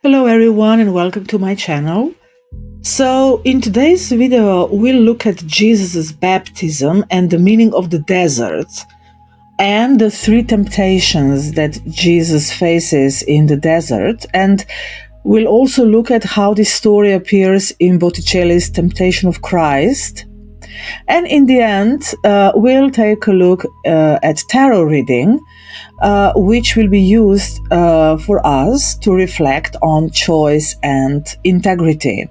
Hello everyone and welcome to my channel. So in today's video we'll look at Jesus' baptism and the meaning of the desert and the three temptations that Jesus faces in the desert, and we'll also look at how this story appears in Botticelli's Temptation of Christ. And in the end, we'll take a look at tarot reading, which will be used for us to reflect on choice and integrity.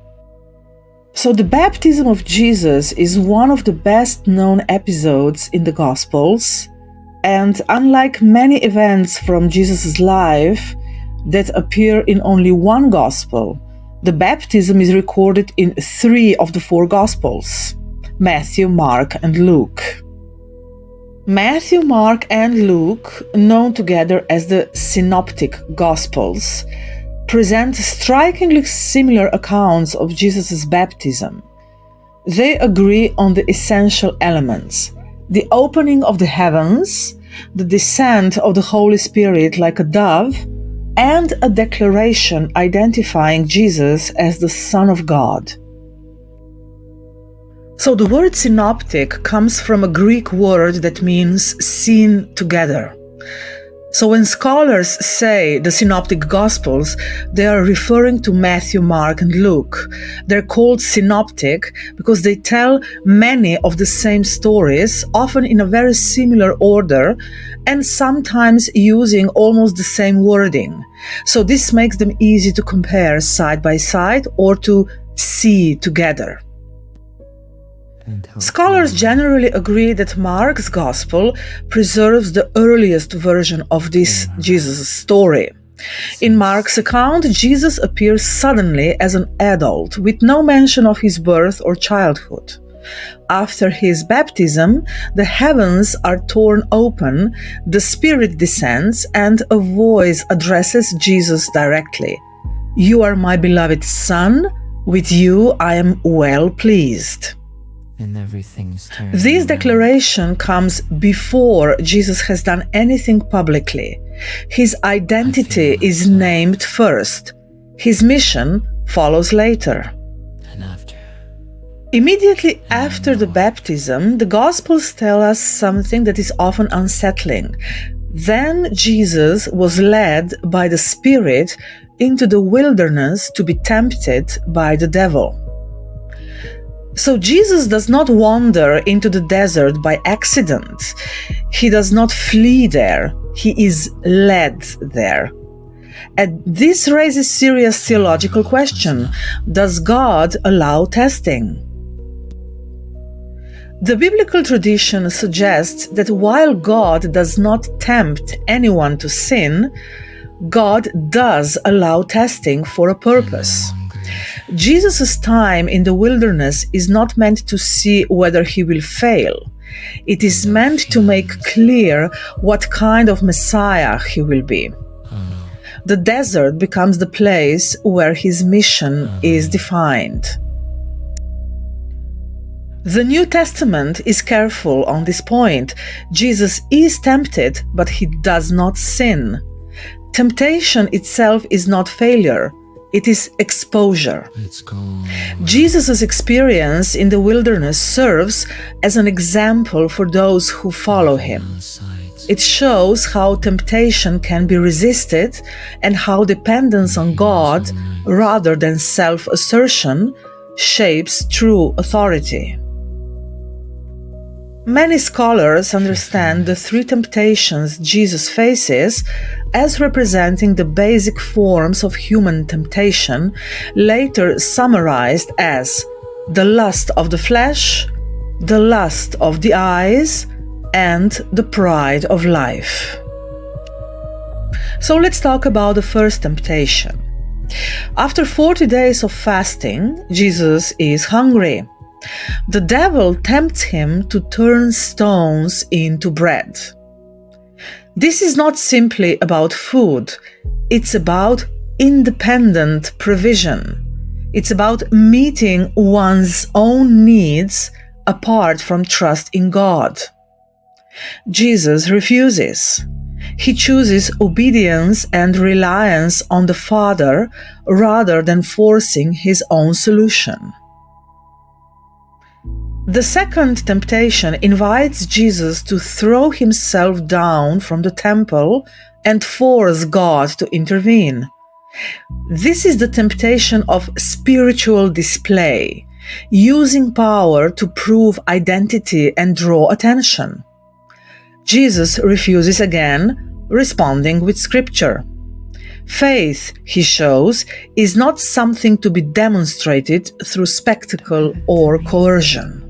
So the baptism of Jesus is one of the best known episodes in the Gospels, and unlike many events from Jesus' life that appear in only one Gospel, the baptism is recorded in 3 of the 4 Gospels: Matthew, Mark, and Luke. Matthew, Mark, and Luke, known together as the Synoptic Gospels, present strikingly similar accounts of Jesus' baptism. They agree on the essential elements: the opening of the heavens, the descent of the Holy Spirit like a dove, and a declaration identifying Jesus as the Son of God. So the word synoptic comes from a Greek word that means seen together. So when scholars say the Synoptic Gospels, they are referring to Matthew, Mark, and Luke. They're called synoptic because they tell many of the same stories, often in a very similar order, and sometimes using almost the same wording. So this makes them easy to compare side by side or to see together. Scholars generally agree that Mark's Gospel preserves the earliest version of this Jesus story. In Mark's account, Jesus appears suddenly as an adult, with no mention of his birth or childhood. After his baptism, the heavens are torn open, the Spirit descends, and a voice addresses Jesus directly. "You are my beloved Son, with you I am well pleased." And everything's This declaration comes before Jesus has done anything publicly. His identity is named first. His mission follows later. And after. Immediately after the baptism, the Gospels tell us something that is often unsettling. Then Jesus was led by the Spirit into the wilderness to be tempted by the devil. So Jesus does not wander into the desert by accident. He does not flee there. He is led there. And this raises serious theological question. Does God allow testing? The biblical tradition suggests that while God does not tempt anyone to sin, God does allow testing for a purpose. Jesus' time in the wilderness is not meant to see whether he will fail. It is meant to make clear what kind of Messiah he will be. The desert becomes the place where his mission is defined. The New Testament is careful on this point. Jesus is tempted, but he does not sin. Temptation itself is not failure. It is exposure. Jesus' experience in the wilderness serves as an example for those who follow him. It shows how temptation can be resisted and how dependence on God, rather than self-assertion, shapes true authority. Many scholars understand the 3 temptations Jesus faces as representing the basic forms of human temptation, later summarized as the lust of the flesh, the lust of the eyes, and the pride of life. So let's talk about the first temptation. After 40 days of fasting, Jesus is hungry. The devil tempts him to turn stones into bread. This is not simply about food, it's about independent provision. It's about meeting one's own needs apart from trust in God. Jesus refuses. He chooses obedience and reliance on the Father rather than forcing his own solution. The second temptation invites Jesus to throw himself down from the temple and force God to intervene. This is the temptation of spiritual display, using power to prove identity and draw attention. Jesus refuses again, responding with Scripture. Faith, he shows, is not something to be demonstrated through spectacle or coercion.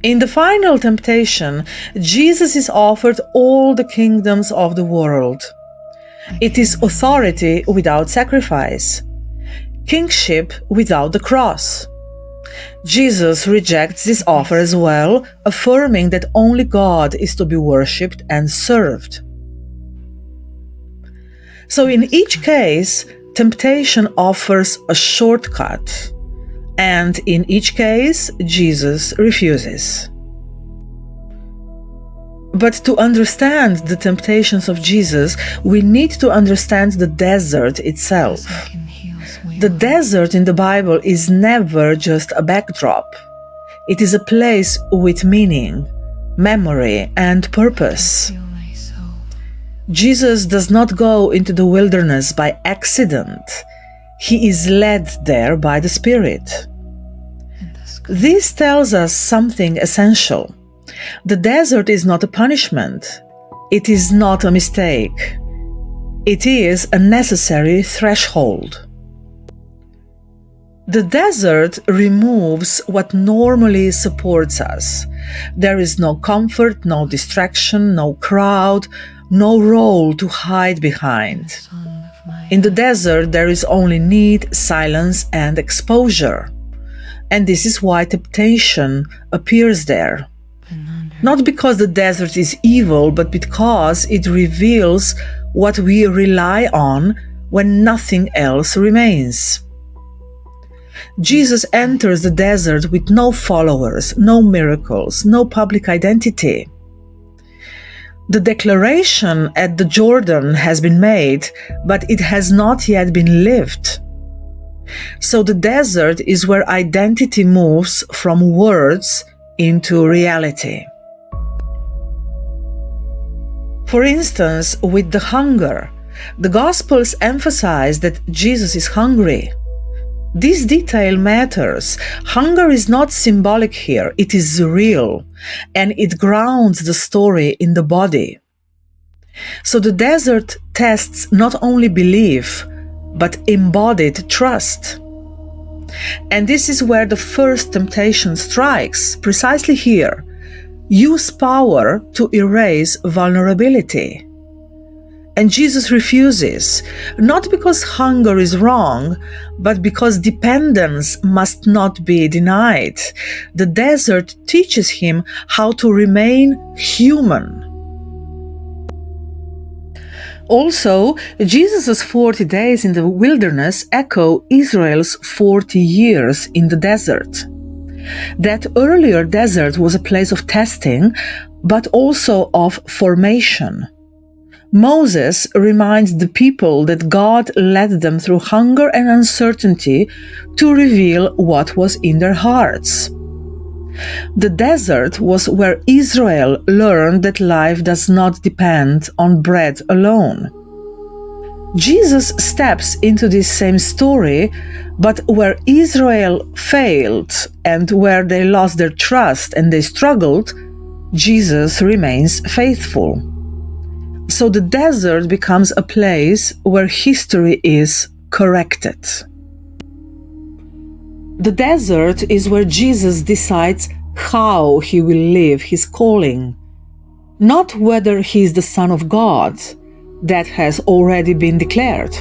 In the final temptation, Jesus is offered all the kingdoms of the world. It is authority without sacrifice, kingship without the cross. Jesus rejects this offer as well, affirming that only God is to be worshipped and served. So in each case, temptation offers a shortcut, and in each case, Jesus refuses. But to understand the temptations of Jesus, we need to understand the desert itself. The desert in the Bible is never just a backdrop. It is a place with meaning, memory, and purpose. Jesus does not go into the wilderness by accident. He is led there by the Spirit. This tells us something essential. The desert is not a punishment. It is not a mistake. It is a necessary threshold. The desert removes what normally supports us. There is no comfort, no distraction, no crowd, no role to hide behind. In the desert, there is only need, silence, and exposure. And this is why temptation appears there. Not because the desert is evil, but because it reveals what we rely on when nothing else remains. Jesus enters the desert with no followers, no miracles, no public identity. The declaration at the Jordan has been made, but it has not yet been lived. So the desert is where identity moves from words into reality. For instance, with the hunger, the Gospels emphasize that Jesus is hungry. This detail matters. Hunger is not symbolic here, it is real, and it grounds the story in the body. So the desert tests not only belief, but embodied trust. And this is where the first temptation strikes, precisely here. Use power to erase vulnerability. And Jesus refuses, not because hunger is wrong, but because dependence must not be denied. The desert teaches him how to remain human. Also, Jesus' 40 days in the wilderness echo Israel's 40 years in the desert. That earlier desert was a place of testing, but also of formation. Moses reminds the people that God led them through hunger and uncertainty to reveal what was in their hearts. The desert was where Israel learned that life does not depend on bread alone. Jesus steps into this same story, but where Israel failed and where they lost their trust and they struggled, Jesus remains faithful. So the desert becomes a place where history is corrected. The desert is where Jesus decides how he will live his calling, not whether he is the Son of God, that has already been declared,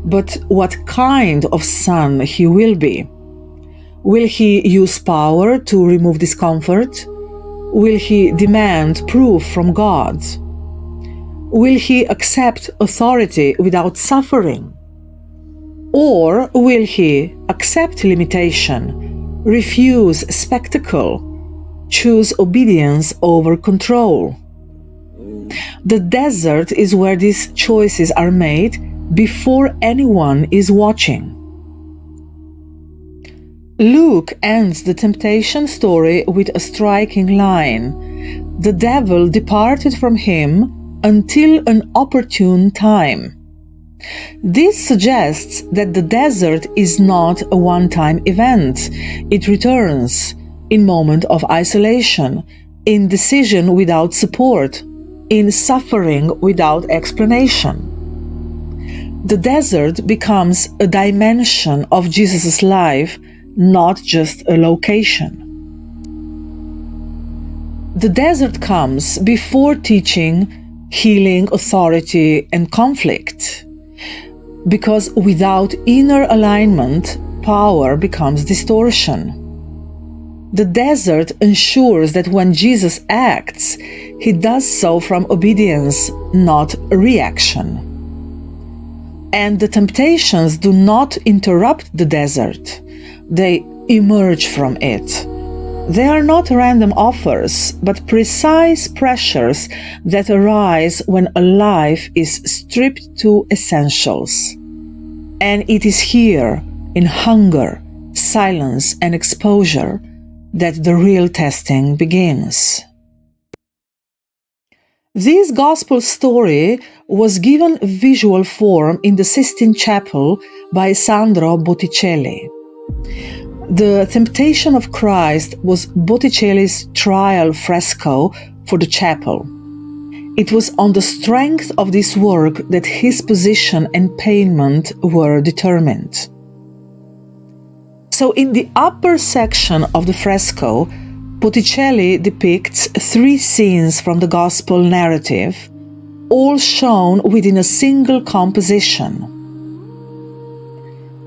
but what kind of son he will be. Will he use power to remove discomfort? Will he demand proof from God? Will he accept authority without suffering? Or will he accept limitation, refuse spectacle, choose obedience over control? The desert is where these choices are made before anyone is watching. Luke ends the temptation story with a striking line. The devil departed from him until an opportune time. This suggests that the desert is not a one-time event. It returns in moments of isolation, in decision without support, in suffering without explanation. The desert becomes a dimension of Jesus' life, not just a location. The desert comes before teaching, healing, authority, and conflict. Because without inner alignment, power becomes distortion. The desert ensures that when Jesus acts, he does so from obedience, not reaction. And the temptations do not interrupt the desert. They emerge from it. They are not random offers, but precise pressures that arise when a life is stripped to essentials. And it is here, in hunger, silence, and exposure, that the real testing begins. This gospel story was given visual form in the Sistine Chapel by Sandro Botticelli. The Temptation of Christ was Botticelli's trial fresco for the chapel. It was on the strength of this work that his position and payment were determined. So in the upper section of the fresco, Botticelli depicts 3 scenes from the gospel narrative, all shown within a single composition.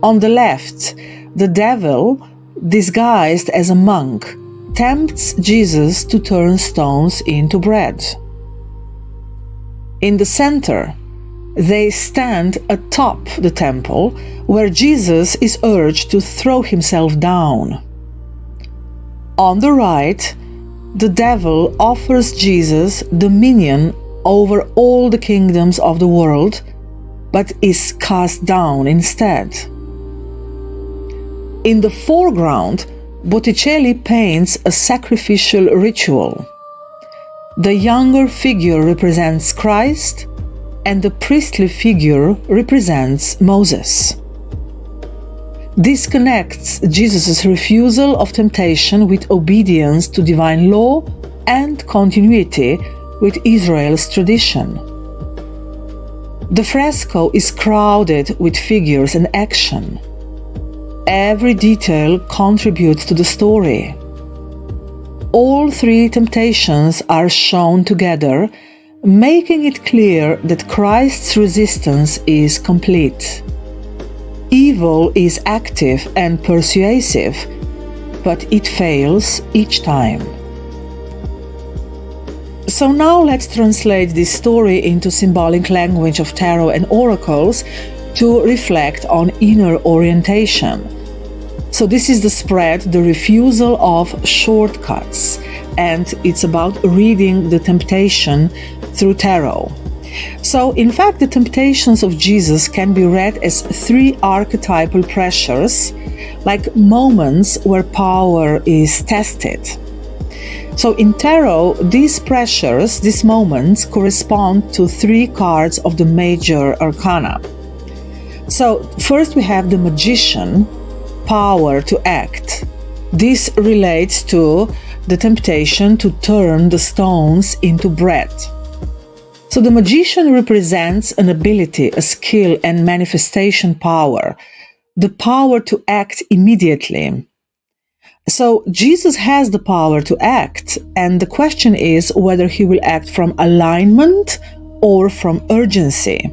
On the left, the devil, disguised as a monk, tempts Jesus to turn stones into bread. In the center, they stand atop the temple, where Jesus is urged to throw himself down. On the right, the devil offers Jesus dominion over all the kingdoms of the world, but is cast down instead. In the foreground, Botticelli paints a sacrificial ritual. The younger figure represents Christ, and the priestly figure represents Moses. This connects Jesus' refusal of temptation with obedience to divine law and continuity with Israel's tradition. The fresco is crowded with figures and action. Every detail contributes to the story. All 3 temptations are shown together, making it clear that Christ's resistance is complete. Evil is active and persuasive, but it fails each time. So now let's translate this story into symbolic language of tarot and oracles to reflect on inner orientation. So this is the spread, the refusal of shortcuts, and it's about reading the temptation through tarot. So in fact, the temptations of Jesus can be read as 3 archetypal pressures, like moments where power is tested. So in tarot, these pressures, these moments, correspond to 3 cards of the major arcana. So first we have the Magician, power to act. This relates to the temptation to turn the stones into bread. So the Magician represents an ability, a skill, and manifestation power, the power to act immediately. So Jesus has the power to act, and the question is whether he will act from alignment or from urgency.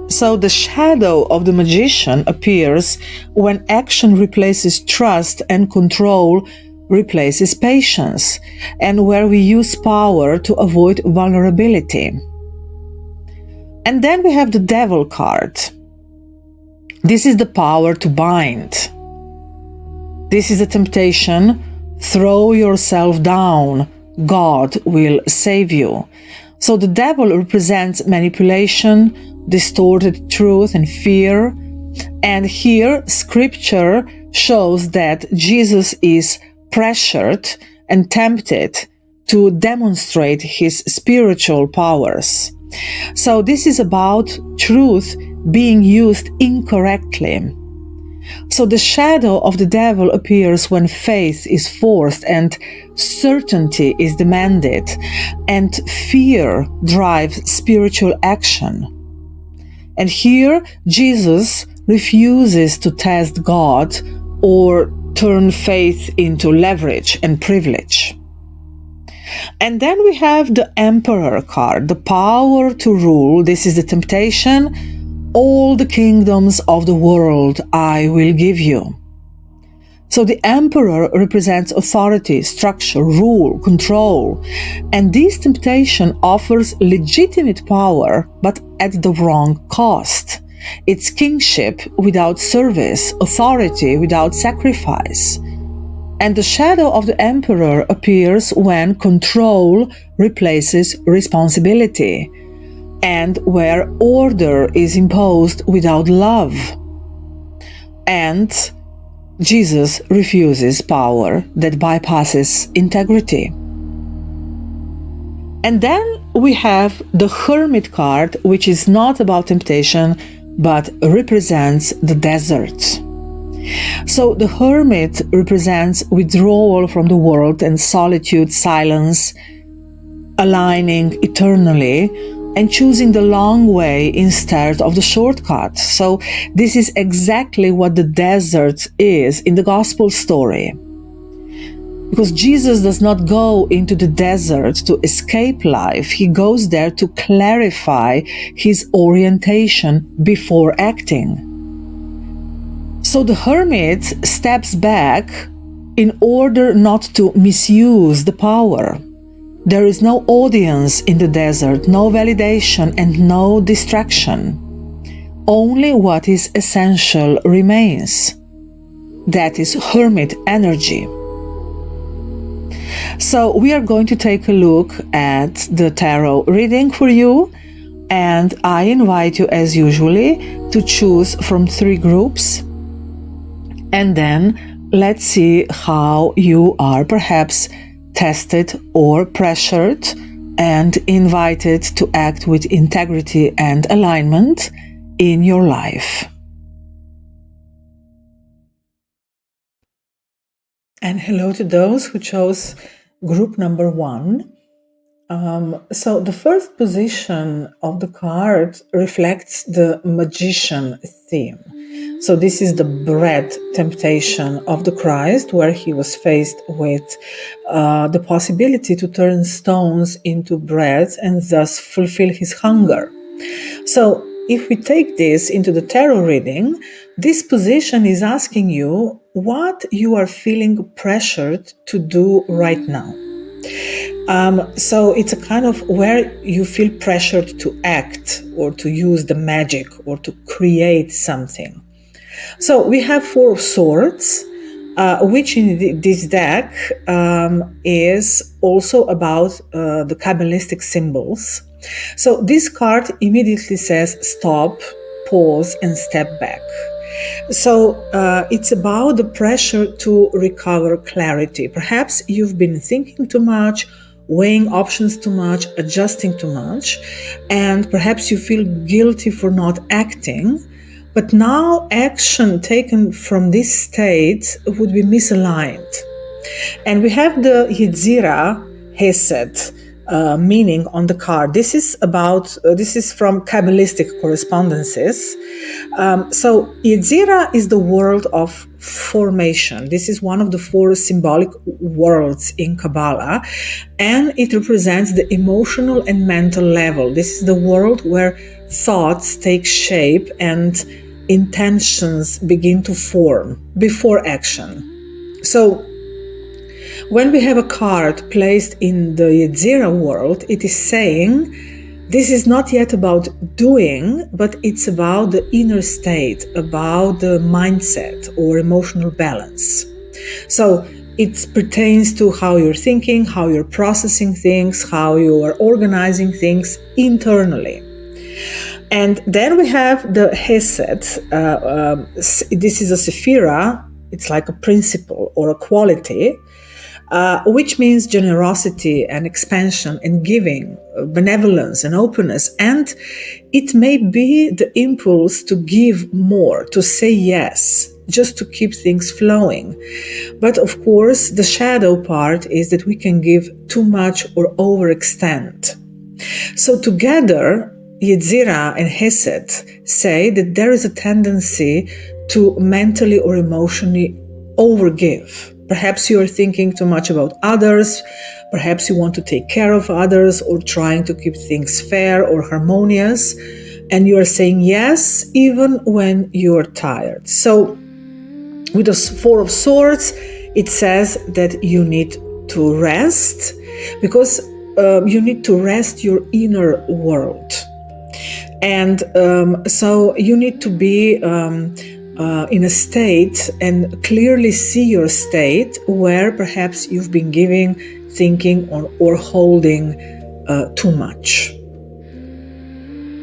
So the shadow of the Magician appears when action replaces trust and control replaces patience, and where we use power to avoid vulnerability. And then we have the Devil card. This is the power to bind. This is a temptation. Throw yourself down. God will save you. So the devil represents manipulation, distorted truth, and fear. And here, scripture shows that Jesus is pressured and tempted to demonstrate his spiritual powers. So this is about truth being used incorrectly. So the shadow of the devil appears when faith is forced and certainty is demanded, and fear drives spiritual action. And here, Jesus refuses to test God or turn faith into leverage and privilege. And then we have the Emperor card, the power to rule. This is the temptation. All the kingdoms of the world I will give you. So the Emperor represents authority, structure, rule, control. And this temptation offers legitimate power, but at the wrong cost. It's kingship without service, authority without sacrifice. And the shadow of the Emperor appears when control replaces responsibility, and where order is imposed without love. And Jesus refuses power that bypasses integrity. And then we have the Hermit card, which is not about temptation, but represents the desert. So the Hermit represents withdrawal from the world and solitude, silence, aligning eternally, and choosing the long way instead of the shortcut. So this is exactly what the desert is in the gospel story. Because Jesus does not go into the desert to escape life. He goes there to clarify his orientation before acting. So the hermit steps back in order not to misuse the power. There is no audience in the desert, no validation and no distraction. Only what is essential remains. That is hermit energy. So we are going to take a look at the tarot reading for you, and I invite you as usually to choose from 3 groups, and then let's see how you are perhaps tested or pressured and invited to act with integrity and alignment in your life. And hello to those who chose group number 1. So the first position of the card reflects the magician theme. So this is the bread temptation of the Christ, where he was faced with the possibility to turn stones into bread and thus fulfill his hunger. So if we take this into the tarot reading, this position is asking you what you are feeling pressured to do right now. So it's a kind of where you feel pressured to act or to use the magic or to create something. So we have 4 of Swords, which in this deck is also about the Kabbalistic symbols. So this card immediately says stop, pause, and step back. So it's about the pressure to recover clarity. Perhaps you've been thinking too much, weighing options too much, adjusting too much, and perhaps you feel guilty for not acting. But now action taken from this state would be misaligned. And we have the Yetzirah Hesed meaning on the card. This is from Kabbalistic correspondences. So Yetzirah is the world of formation. This is one of the 4 symbolic worlds in Kabbalah, and it represents the emotional and mental level. This is the world where thoughts take shape and intentions begin to form before action. So when we have a card placed in the Yetzirah world, it is saying this is not yet about doing, but it's about the inner state, about the mindset or emotional balance. So It pertains to how you're thinking, how you're processing things, how you are organizing things internally. And then we have the Hesed. This is a sephira. It's like a principle or a quality, which means generosity and expansion and giving, benevolence and openness. And it may be the impulse to give more, to say yes, just to keep things flowing. But of course, the shadow part is that we can give too much or overextend. So together, Yetzirah and Hesed say that there is a tendency to mentally or emotionally overgive. Perhaps you are thinking too much about others, perhaps you want to take care of others or trying to keep things fair or harmonious, and you are saying yes even when you're tired. So with the Four of Swords, it says that you need to rest, because you need to rest your inner world. And so you need to be in a state and clearly see your state where perhaps you've been giving, thinking, or holding too much.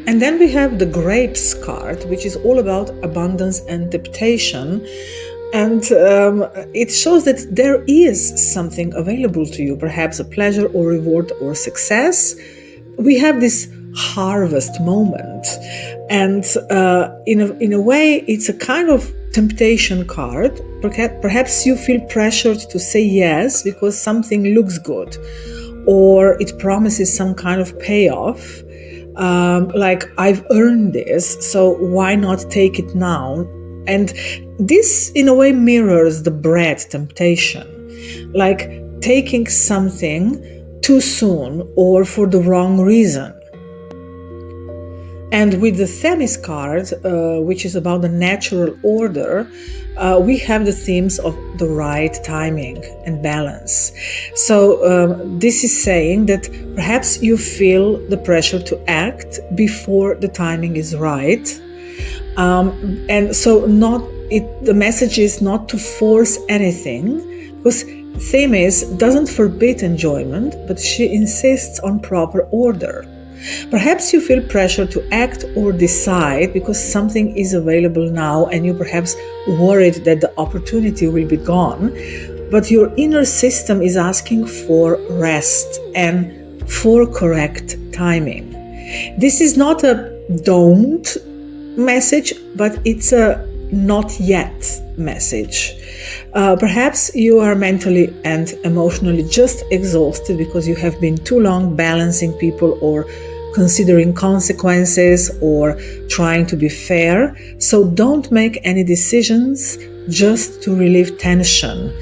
And then we have the Grapes card, which is all about abundance and temptation. And it shows that there is something available to you, perhaps a pleasure or reward or success. We have this harvest moment. And in a way, it's a kind of temptation card. Perhaps you feel pressured to say yes because something looks good, or it promises some kind of payoff. Like, I've earned this, so why not take it now? And this, in a way, mirrors the bread temptation, like taking something too soon or for the wrong reason. And with the Themis card, which is about the natural order, we have the themes of the right timing and balance. So this is saying that perhaps you feel the pressure to act before the timing is right. And so the message is not to force anything, because Themis doesn't forbid enjoyment, but she insists on proper order. Perhaps you feel pressure to act or decide because something is available now and you're perhaps worried that the opportunity will be gone, but your inner system is asking for rest and for correct timing. This is not a don't message, but it's a not yet message. Perhaps you are mentally and emotionally just exhausted because you have been too long balancing people or considering consequences or trying to be fair. So don't make any decisions just to relieve tension,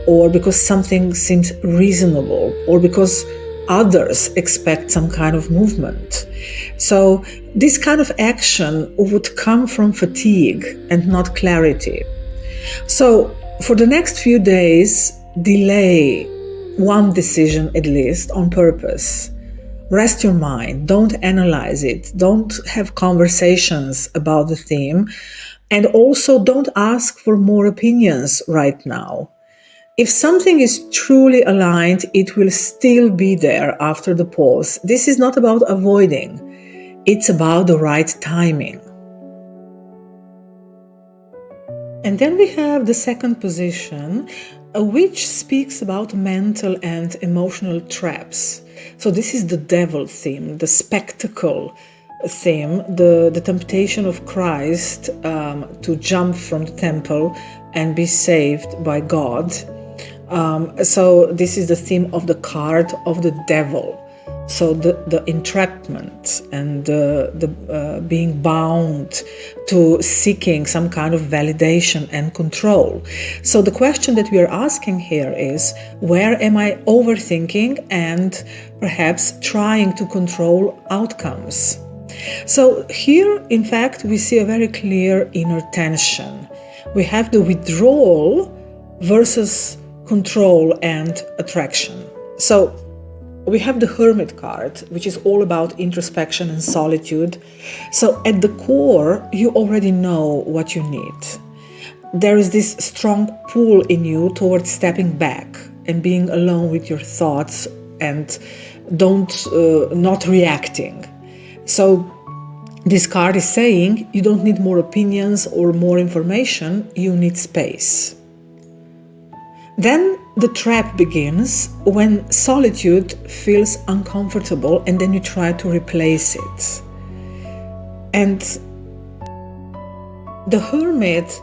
or because something seems reasonable, or because others expect some kind of movement. So this kind of action would come from fatigue and not clarity. So for the next few days, delay one decision at least on purpose. Rest your mind, don't analyze it, don't have conversations about the theme, and also don't ask for more opinions right now. If something is truly aligned, it will still be there after the pause. This is not about avoiding, it's about the right timing. And then we have the second position, which speaks about mental and emotional traps. So this is the devil theme, the spectacle theme, the temptation of Christ to jump from the temple and be saved by God. So this is the theme of the card of the devil. So the entrapment and the being bound to seeking some kind of validation and control. So the question that we are asking here is, where am I overthinking and perhaps trying to control outcomes? So here, in fact, we see a very clear inner tension. We have the withdrawal versus control and attraction. So we have the Hermit card, which is all about introspection and solitude. So at the core, you already know what you need. there is this strong pull in you towards stepping back and being alone with your thoughts and not reacting. So this card is saying you don't need more opinions or more information, you need space. Then the trap begins when solitude feels uncomfortable and then you try to replace it. And the Hermit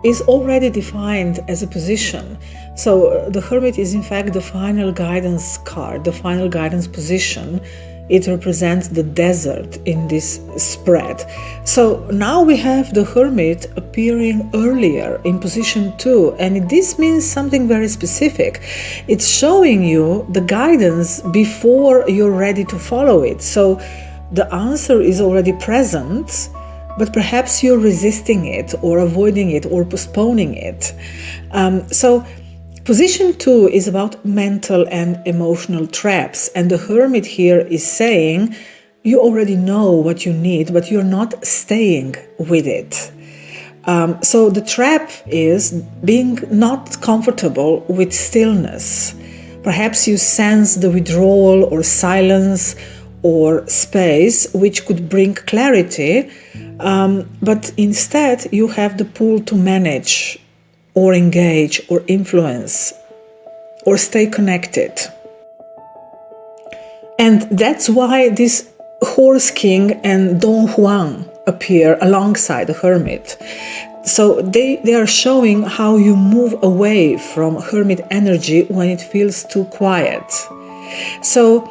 is already defined as a position. So the Hermit is in fact the final guidance card, the final guidance position. It represents the desert in this spread. So now we have the Hermit appearing earlier in position 2, and this means something very specific. It's showing you the guidance before you're ready to follow it. So the answer is already present, but perhaps you're resisting it or avoiding it or postponing it. So position 2 is about mental and emotional traps, and the Hermit here is saying you already know what you need, but you're not staying with it. So the trap is being not comfortable with stillness. Perhaps you sense the withdrawal or silence or space, which could bring clarity, but instead you have the pull to manage or engage or influence or stay connected. And that's why this Horse King and Don Juan appear alongside the Hermit. So they are showing how you move away from Hermit energy when it feels too quiet. So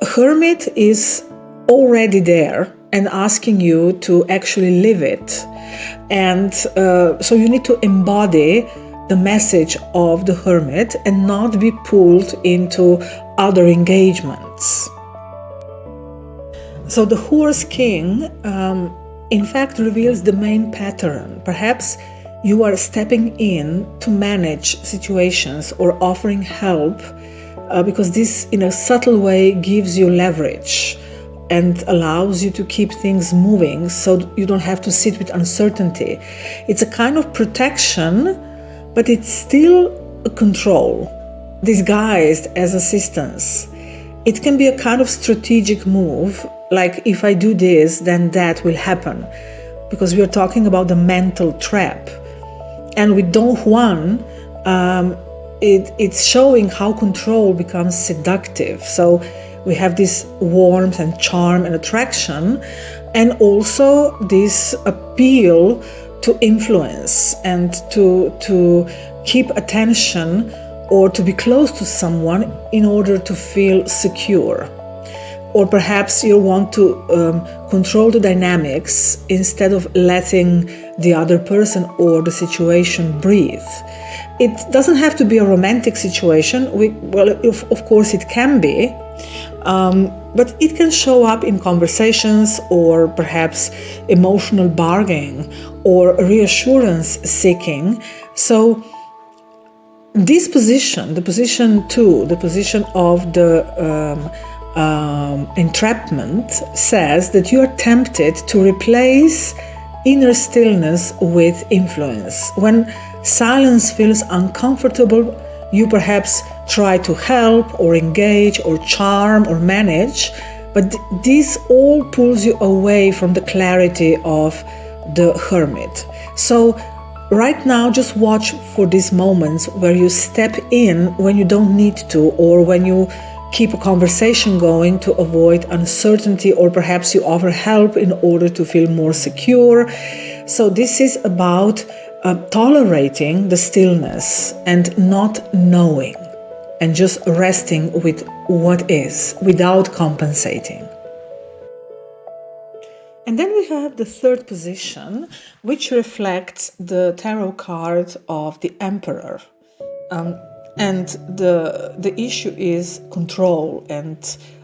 Hermit is already there and asking you to actually live it. And so you need to embody the message of the Hermit and not be pulled into other engagements. So the Horse King, in fact, reveals the main pattern. Perhaps you are stepping in to manage situations or offering help because this, in a subtle way, gives you leverage and allows you to keep things moving so you don't have to sit with uncertainty. It's a kind of protection, but it's still a control, disguised as assistance. It can be a kind of strategic move, like if I do this, then that will happen, because we are talking about the mental trap. And with Don Juan, it's showing how control becomes seductive. So we have this warmth and charm and attraction, and also this appeal to influence and to keep attention or to be close to someone in order to feel secure. Or perhaps you want to control the dynamics instead of letting the other person or the situation breathe. It doesn't have to be a romantic situation. Of course it can be, but it can show up in conversations or perhaps emotional bargaining or reassurance seeking. So this position, the position 2, the position of the entrapment, says that you are tempted to replace inner stillness with influence. When silence feels uncomfortable, you perhaps try to help or engage or charm or manage, but this all pulls you away from the clarity of the Hermit. So right now, just watch for these moments where you step in when you don't need to, or when you keep a conversation going to avoid uncertainty, or perhaps you offer help in order to feel more secure. So this is about tolerating the stillness and not knowing, and just resting with what is without compensating. And then we have the third position, which reflects the tarot card of the Emperor. And the issue is control and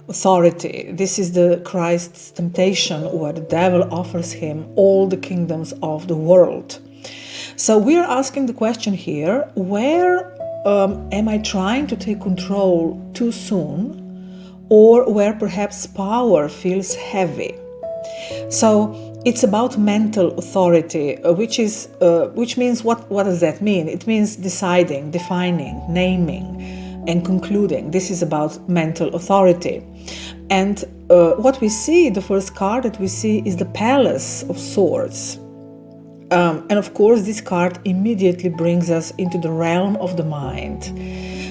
authority. This is the Christ's temptation, where the devil offers him all the kingdoms of the world. So we are asking the question here, where am I trying to take control too soon, or where perhaps power feels heavy? So it's about mental authority, which means what does that mean? It means deciding, defining, naming, and concluding. This is about mental authority. And what we see, the first card that we see, is the Palace of Swords. And of course, this card immediately brings us into the realm of the mind.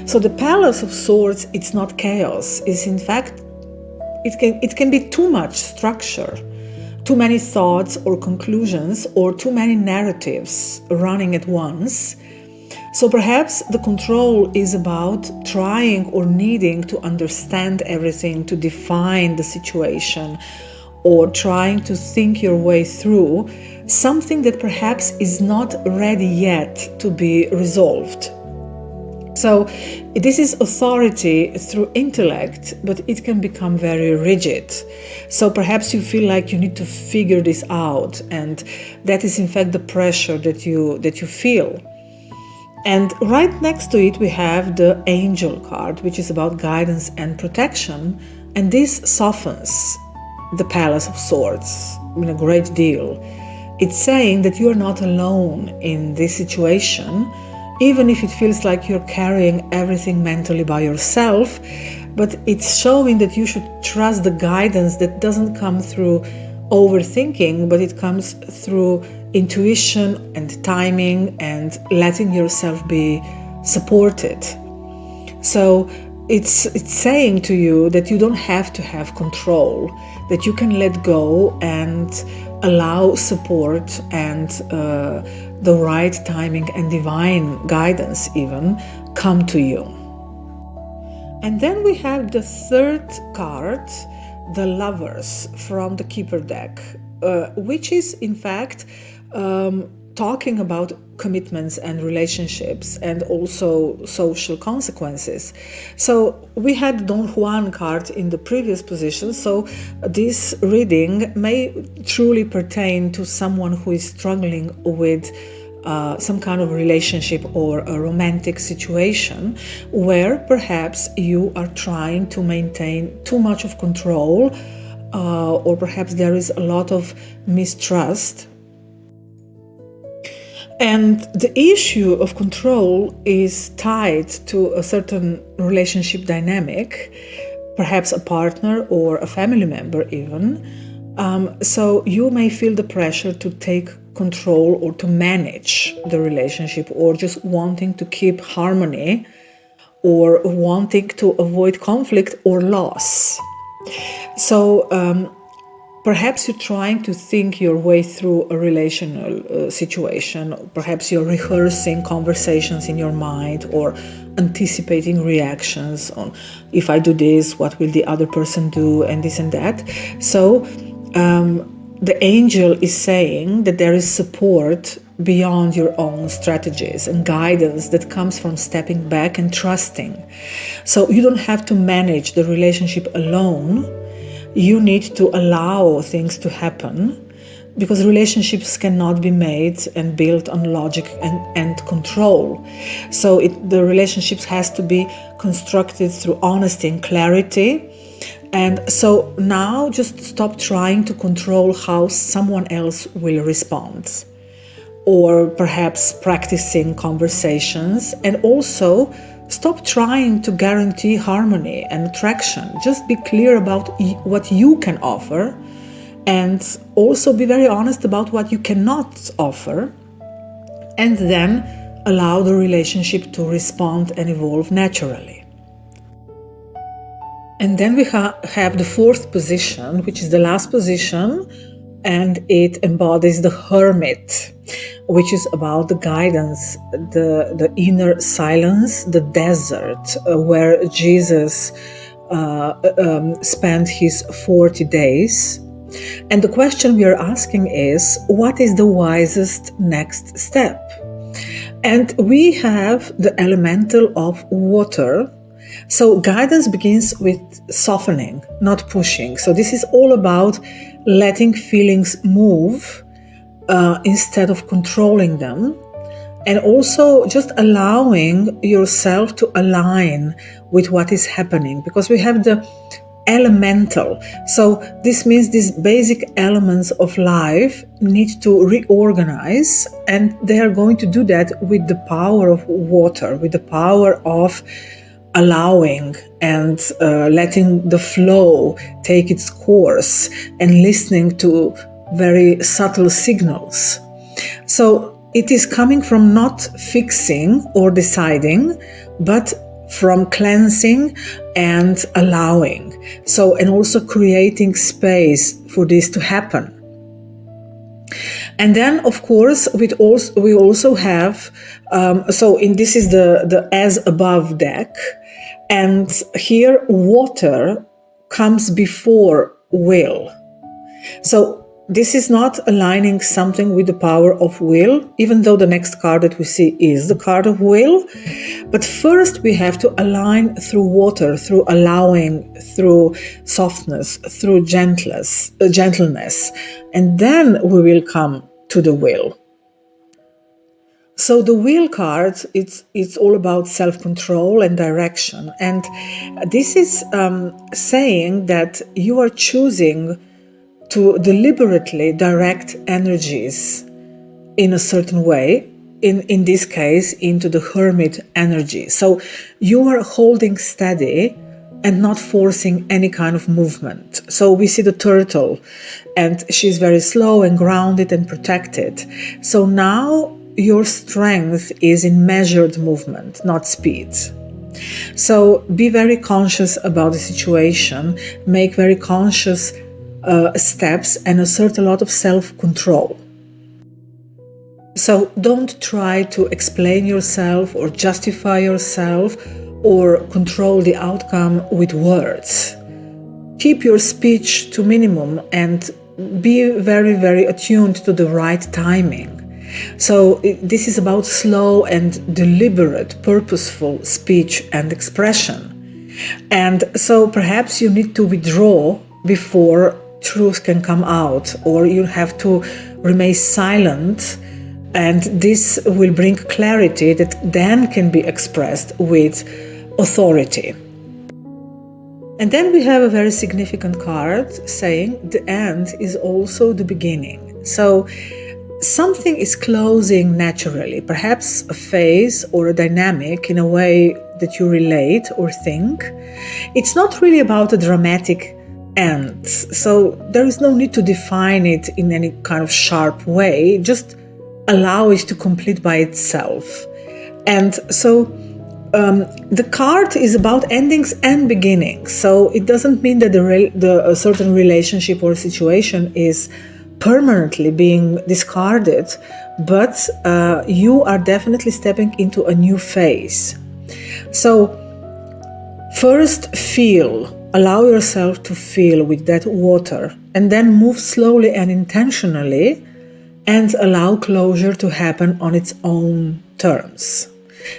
So the Palace of Swords, it's not chaos. It's in fact, it can be too much structure, too many thoughts or conclusions, or too many narratives running at once. So perhaps the control is about trying or needing to understand everything, to define the situation, or trying to think your way through something that perhaps is not ready yet to be resolved. So this is authority through intellect, but it can become very rigid. So perhaps you feel like you need to figure this out, and that is in fact the pressure that you feel. And right next to it we have the Angel card, which is about guidance and protection, and this softens the Palace of Swords in a great deal. It's saying that you are not alone in this situation, even if it feels like you're carrying everything mentally by yourself, but it's showing that you should trust the guidance that doesn't come through overthinking, but it comes through intuition and timing and letting yourself be supported. So it's saying to you that you don't have to have control, that you can let go and allow support and the right timing and divine guidance even come to you. And then we have the third card, the Lovers, from the Keeper deck, which is in fact talking about commitments and relationships and also social consequences. So we had Don Juan card in the previous position, so this reading may truly pertain to someone who is struggling with some kind of relationship or a romantic situation where perhaps you are trying to maintain too much of control, or perhaps there is a lot of mistrust. And the issue of control is tied to a certain relationship dynamic, perhaps a partner or a family member even. So you may feel the pressure to take control or to manage the relationship, or just wanting to keep harmony, or wanting to avoid conflict or loss. So perhaps you're trying to think your way through a relational situation. Perhaps you're rehearsing conversations in your mind or anticipating reactions on, if I do this, what will the other person do, and this and that. So the angel is saying that there is support beyond your own strategies and guidance that comes from stepping back and trusting. So you don't have to manage the relationship alone. You need to allow things to happen, because relationships cannot be made and built on logic and control. So the relationships has to be constructed through honesty and clarity. And so now just stop trying to control how someone else will respond, or perhaps practicing conversations, and also stop trying to guarantee harmony and attraction. Just be clear about what you can offer, and also be very honest about what you cannot offer, and then allow the relationship to respond and evolve naturally. And then we have the fourth position, which is the last position, and it embodies the Hermit, which is about the guidance, the inner silence, the desert, where Jesus spent his 40 days. And the question we are asking is, what is the wisest next step? And we have the elemental of water. So guidance begins with softening, not pushing. So this is all about letting feelings move instead of controlling them, and also just allowing yourself to align with what is happening, because we have the elemental. So this means these basic elements of life need to reorganize, and they are going to do that with the power of water, with the power of allowing and letting the flow take its course and listening to very subtle signals. So it is coming from not fixing or deciding, but from cleansing and allowing. So, and also creating space for this to happen. And then, of course, we also have, this is the as above deck. And here water comes before will. So this is not aligning something with the power of will, even though the next card that we see is the card of will. But first we have to align through water, through allowing, through softness, through gentleness, and then we will come to the will. So the wheel card, it's all about self-control and direction. And this is saying that you are choosing to deliberately direct energies in a certain way, in this case, into the hermit energy. So you are holding steady and not forcing any kind of movement. So we see the turtle, and she's very slow and grounded and protected. So now your strength is in measured movement, not speed. So be very conscious about the situation, make very conscious steps, and assert a lot of self-control. So don't try to explain yourself or justify yourself or control the outcome with words. Keep your speech to minimum and be very, very attuned to the right timing. So this is about slow and deliberate, purposeful speech and expression. And so perhaps you need to withdraw before truth can come out, or you have to remain silent, and this will bring clarity that then can be expressed with authority. And then we have a very significant card saying the end is also the beginning. So something is closing naturally, perhaps a phase or a dynamic in a way that you relate or think. It's not really about a dramatic end, so there is no need to define it in any kind of sharp way. Just allow it to complete by itself. And so the card is about endings and beginnings. So it doesn't mean that a certain relationship or situation is permanently being discarded, but you are definitely stepping into a new phase. So first allow yourself to feel with that water, and then move slowly and intentionally and allow closure to happen on its own terms.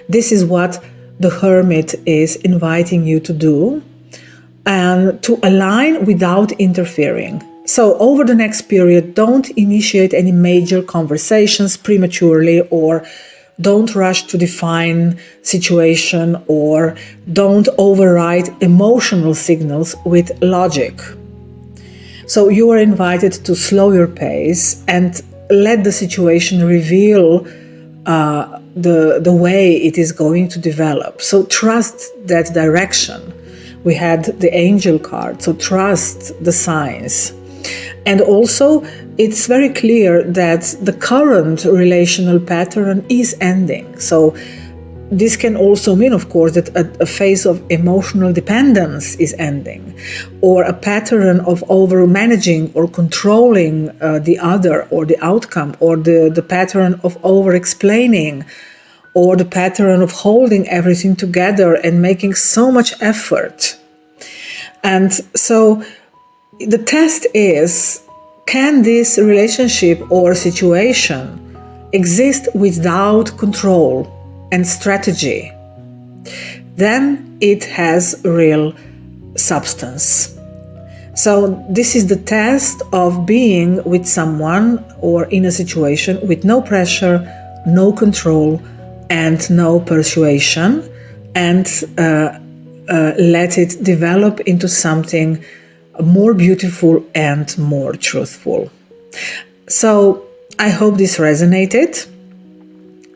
This is what the hermit is inviting you to do, and to align without interfering. So over the next period, don't initiate any major conversations prematurely, or don't rush to define situation, or don't override emotional signals with logic. So you are invited to slow your pace and let the situation reveal the way it is going to develop. So trust that direction. We had the angel card, so trust the signs. And also, it's very clear that the current relational pattern is ending. So this can also mean, of course, that a phase of emotional dependence is ending, or a pattern of over-managing or controlling the other or the outcome, or the pattern of over-explaining, or the pattern of holding everything together and making so much effort. And so the test is, can this relationship or situation exist without control and strategy? Then it has real substance. So this is the test of being with someone or in a situation with no pressure, no control, and no persuasion, and let it develop into something more beautiful and more truthful. So I hope this resonated,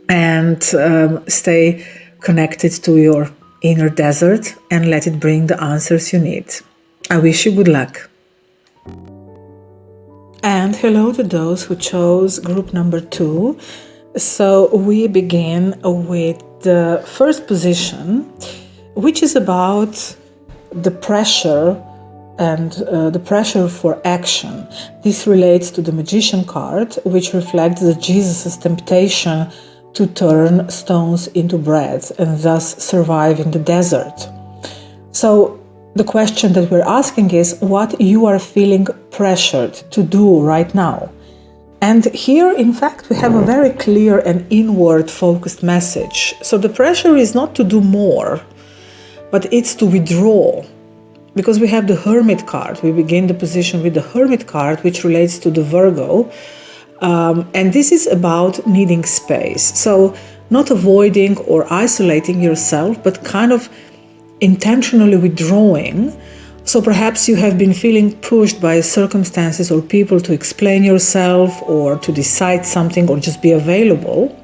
and stay connected to your inner desert and let it bring the answers you need. I wish you good luck. And hello to those who chose group number 2. So we begin with the first position, which is about the pressure and the pressure for action. This relates to the Magician card, which reflects the Jesus' temptation to turn stones into bread and thus survive in the desert. So the question that we're asking is what you are feeling pressured to do right now. And here, in fact, we have a very clear and inward-focused message. So the pressure is not to do more, but it's to withdraw. Because we have the Hermit card. We begin the position with the Hermit card, which relates to the Virgo. And this is about needing space. So not avoiding or isolating yourself, but kind of intentionally withdrawing. So perhaps you have been feeling pushed by circumstances or people to explain yourself or to decide something or just be available.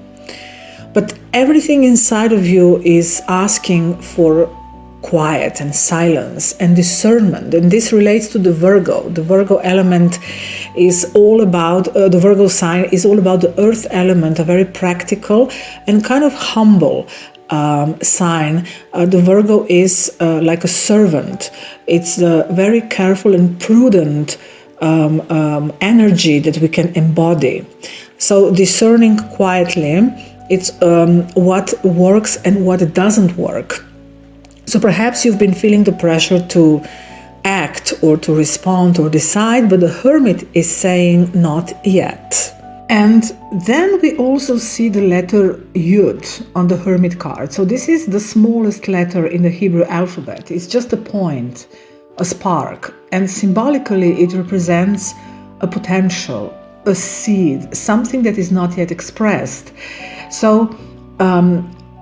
But everything inside of you is asking for quiet and silence and discernment. And this relates to the Virgo. The Virgo element is all about, the Virgo sign is all about the earth element, a very practical and kind of humble sign. The Virgo is like a servant. It's the very careful and prudent energy that we can embody. So discerning quietly, it's what works and what doesn't work. So perhaps you've been feeling the pressure to act or to respond or decide, but the Hermit is saying not yet. And then we also see the letter Yud on the Hermit card. So this is the smallest letter in the Hebrew alphabet. It's just a point, a spark. And symbolically it represents a potential, a seed, something that is not yet expressed. So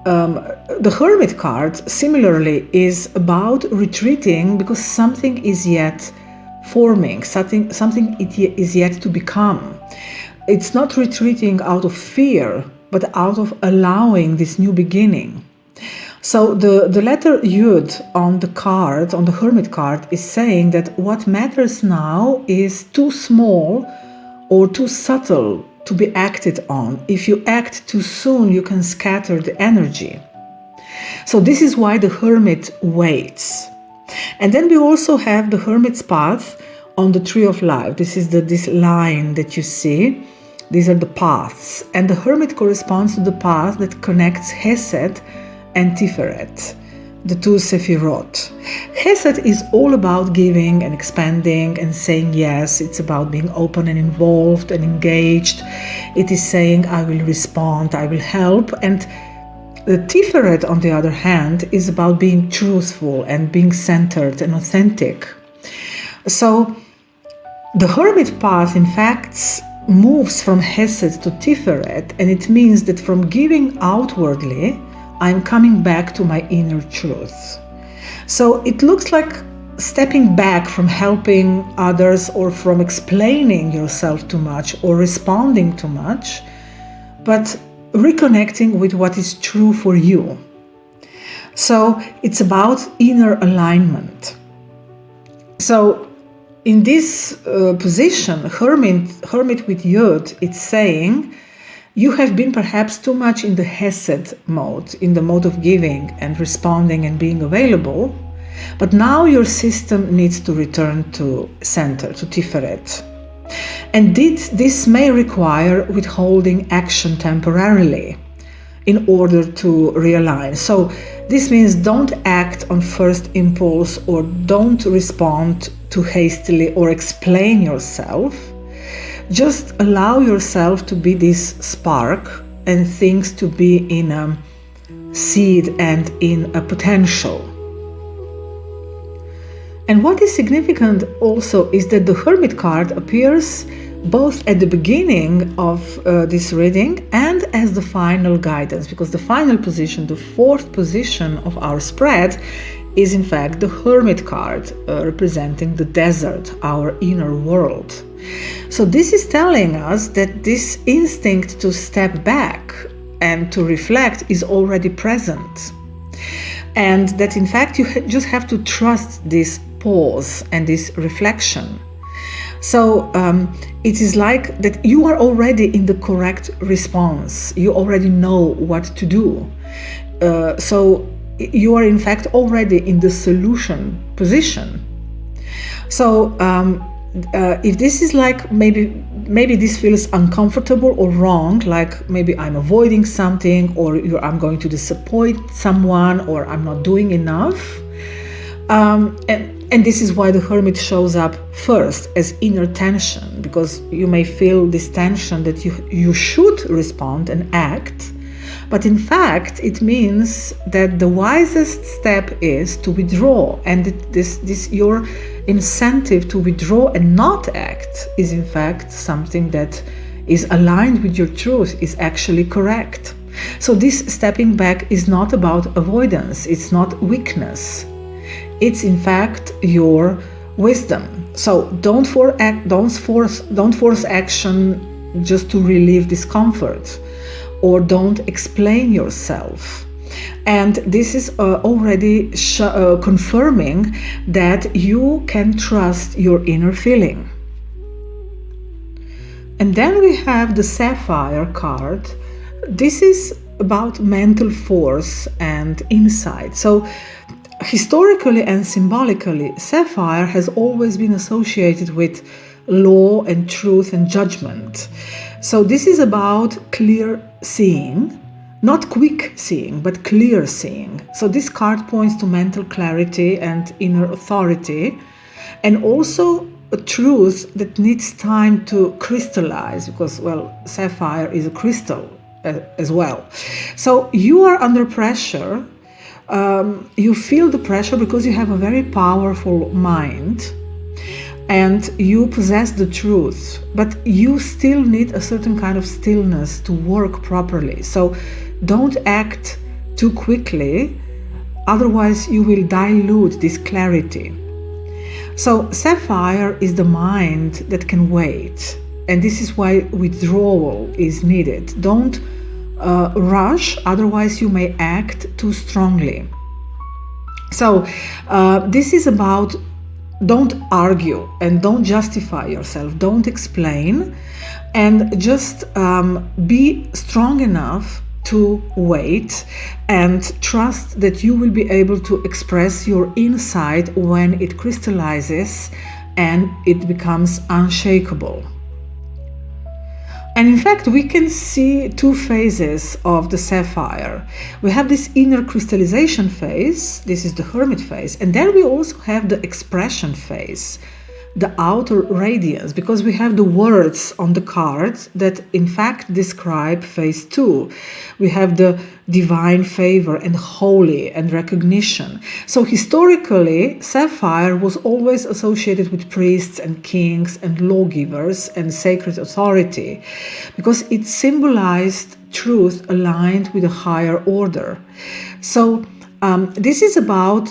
the Hermit card, similarly, is about retreating because something is yet forming, something is yet to become. It's not retreating out of fear, but out of allowing this new beginning. So the letter Yud on the card, on the Hermit card, is saying that what matters now is too small or too subtle to be acted on. If you act too soon, you can scatter the energy. So this is why the Hermit waits. And then we also have the Hermit's path on the Tree of Life. This is this line that you see. These are the paths. And the Hermit corresponds to the path that connects Hesed and Tiferet, the two Sephirot. Hesed is all about giving and expanding and saying yes. It's about being open and involved and engaged. It is saying, I will respond, I will help. And the Tiferet, on the other hand, is about being truthful and being centered and authentic. So the Hermit path, in fact, moves from Hesed to Tiferet, and it means that from giving outwardly, I'm coming back to my inner truth. So it looks like stepping back from helping others or from explaining yourself too much or responding too much, but reconnecting with what is true for you. So it's about inner alignment. So in this position, Hermit with Yud, it's saying, you have been perhaps too much in the Hesed mode, in the mode of giving and responding and being available, but now your system needs to return to center, to Tiferet. And this may require withholding action temporarily in order to realign. So this means don't act on first impulse or don't respond too hastily or explain yourself. Just allow yourself to be this spark and things to be in a seed and in a potential. And what is significant also is that the Hermit card appears both at the beginning of this reading and as the final guidance, because the final position, the fourth position of our spread, is in fact the Hermit card, representing the desert, our inner world. So this is telling us that this instinct to step back and to reflect is already present. And that in fact you just have to trust this pause and this reflection. So it is like that you are already in the correct response. You already know what to do. So you are in fact already in the solution position. So if this is like maybe this feels uncomfortable or wrong, like maybe I'm avoiding something, or I'm going to disappoint someone, or I'm not doing enough. And this is why the Hermit shows up first as inner tension, because you may feel this tension that you should respond and act. But in fact, it means that the wisest step is to withdraw, and this your incentive to withdraw and not act is in fact something that is aligned with your truth, is actually correct. So this stepping back is not about avoidance, it's not weakness. It's in fact your wisdom. So don't force action just to relieve discomfort, or don't explain yourself. And this is already confirming that you can trust your inner feeling. And then we have the Sapphire card. This is about mental force and insight. So historically and symbolically, sapphire has always been associated with law and truth and judgment. So this is about clear seeing, not quick seeing, but clear seeing. So this card points to mental clarity and inner authority, and also a truth that needs time to crystallize, because, well, sapphire is a crystal as well. So you are under pressure. You feel the pressure because you have a very powerful mind and you possess the truth, but you still need a certain kind of stillness to work properly. So don't act too quickly, otherwise you will dilute this clarity. So sapphire is the mind that can wait, and this is why withdrawal is needed. Don't rush, otherwise you may act too strongly. So this is about don't argue and don't justify yourself, don't explain, and just be strong enough to wait and trust that you will be able to express your insight when it crystallizes and it becomes unshakable. And in fact, we can see two phases of the sapphire. We have this inner crystallization phase, this is the hermit phase, and then we also have the expression phase, the outer radiance, because we have the words on the card that in fact describe phase 2. We have the divine favor and holy and recognition. So historically, sapphire was always associated with priests and kings and lawgivers and sacred authority, because it symbolized truth aligned with a higher order. So this is about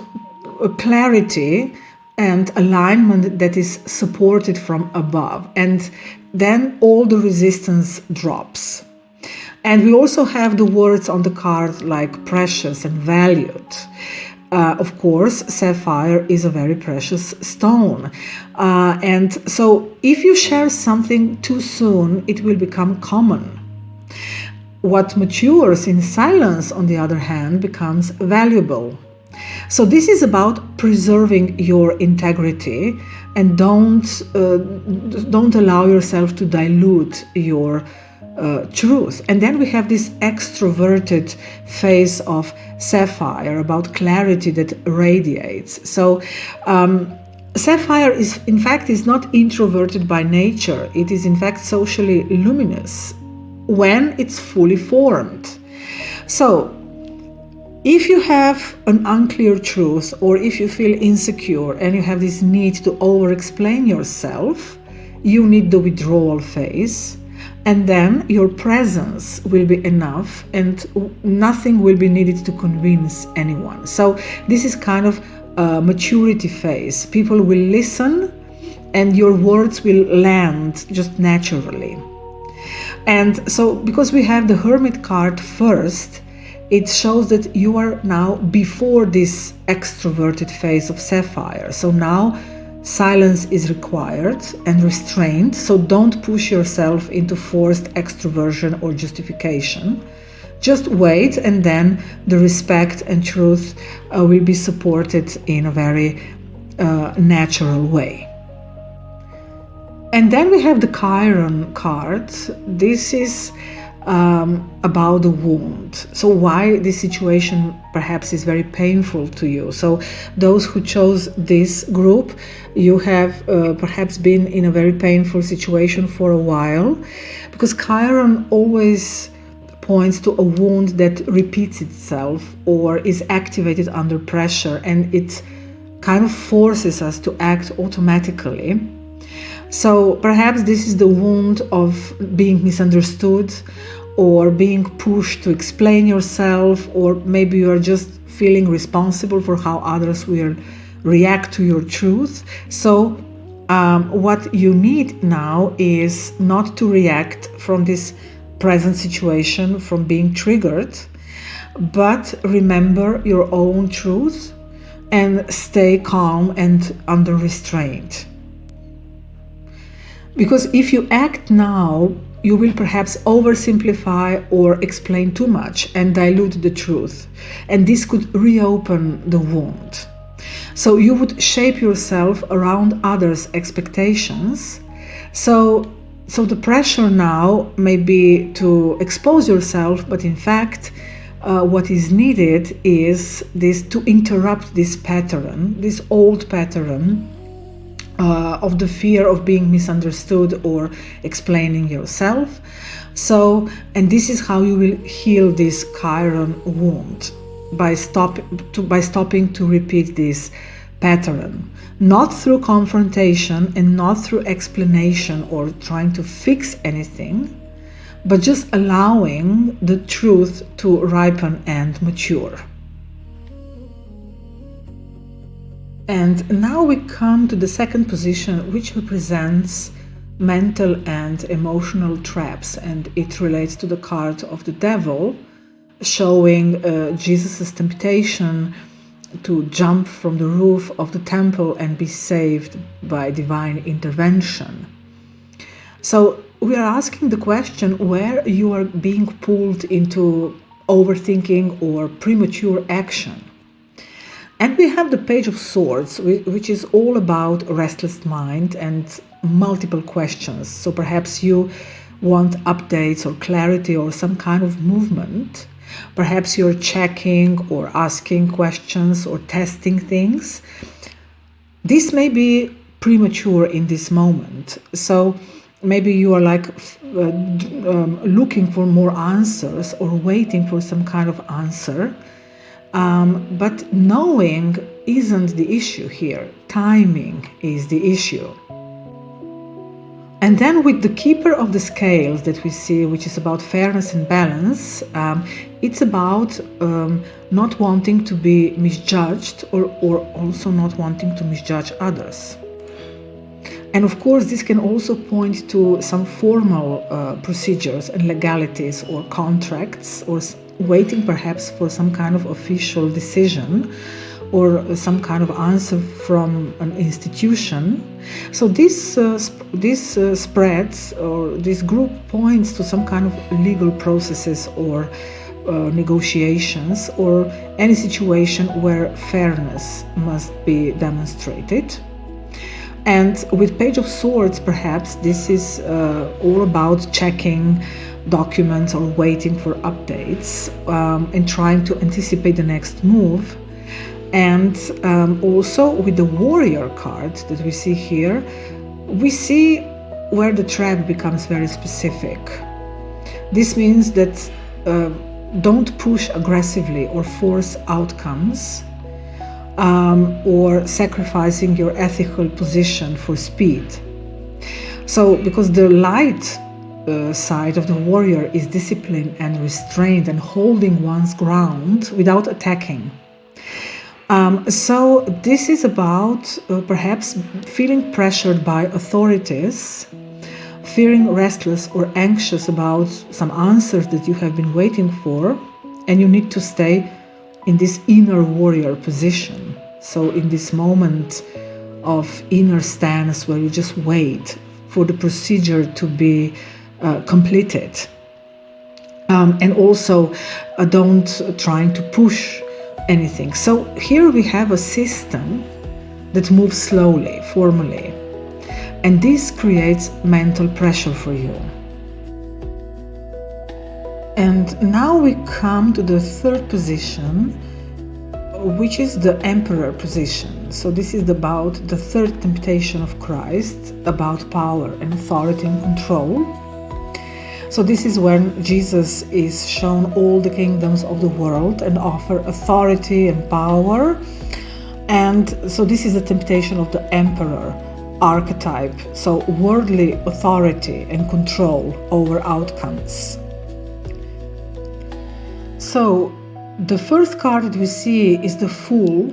clarity and alignment that is supported from above, and then all the resistance drops. And we also have the words on the card like precious and valued. Of course, sapphire is a very precious stone. And so if you share something too soon, it will become common. What matures in silence, on the other hand, becomes valuable. So this is about preserving your integrity, and don't allow yourself to dilute your truth. And then we have this extroverted phase of sapphire, about clarity that radiates. So sapphire is in fact not introverted by nature. It is in fact socially luminous when it's fully formed. So if you have an unclear truth, or if you feel insecure and you have this need to over-explain yourself, you need the withdrawal phase. And then your presence will be enough and nothing will be needed to convince anyone. So this is kind of a maturity phase. People will listen and your words will land just naturally. And so because we have the Hermit card first, it shows that you are now before this extroverted phase of Sapphire. So now silence is required and restraint. So don't push yourself into forced extroversion or justification. Just wait, and then the respect and truth will be supported in a very natural way. And then we have the Chiron card. This is about the wound. So why this situation perhaps is very painful to you. So those who chose this group, you have perhaps been in a very painful situation for a while, because Chiron always points to a wound that repeats itself or is activated under pressure, and it kind of forces us to act automatically. So perhaps this is the wound of being misunderstood or being pushed to explain yourself, or maybe you are just feeling responsible for how others will react to your truth. So what you need now is not to react from this present situation, from being triggered, but remember your own truth and stay calm and under restraint. Because if you act now, you will perhaps oversimplify or explain too much and dilute the truth. And this could reopen the wound. So you would shape yourself around others' expectations. So the pressure now may be to expose yourself, but in fact, what is needed is this, to interrupt this pattern, this old pattern of the fear of being misunderstood or explaining yourself. So, and this is how you will heal this Chiron wound, by stopping to repeat this pattern, not through confrontation and not through explanation or trying to fix anything, but just allowing the truth to ripen and mature. And now we come to the second position, which represents mental and emotional traps, and it relates to the card of the devil, showing Jesus' temptation to jump from the roof of the temple and be saved by divine intervention. So we are asking the question where you are being pulled into overthinking or premature action. And we have the Page of Swords, which is all about restless mind and multiple questions. So perhaps you want updates or clarity or some kind of movement. Perhaps you're checking or asking questions or testing things. This may be premature in this moment. So maybe you are like looking for more answers or waiting for some kind of answer. But knowing isn't the issue here. Timing is the issue. And then with the Keeper of the Scales that we see, which is about fairness and balance, it's about not wanting to be misjudged or also not wanting to misjudge others. And of course, this can also point to some formal procedures and legalities or contracts, or waiting perhaps for some kind of official decision or some kind of answer from an institution. So this spreads, or this group points to some kind of legal processes or negotiations or any situation where fairness must be demonstrated. And with Page of Swords, perhaps this is all about checking documents or waiting for updates and trying to anticipate the next move. And also with the Warrior card that we see here, we see where the trap becomes very specific. This means that don't push aggressively or force outcomes, or sacrificing your ethical position for speed. So because the light side of the warrior is discipline and restraint and holding one's ground without attacking. So this is about perhaps feeling pressured by authorities, feeling restless or anxious about some answers that you have been waiting for, and you need to stay in this inner warrior position. So in this moment of inner stance where you just wait for the procedure to be completed. And also don't trying to push anything. So here we have a system that moves slowly, formally, and this creates mental pressure for you. And now we come to the third position, which is the emperor position. So this is about the third temptation of Christ, about power and authority and control. So this is when Jesus is shown all the kingdoms of the world and offer authority and power. And so this is the temptation of the emperor archetype, so worldly authority and control over outcomes. So the first card that we see is the Fool,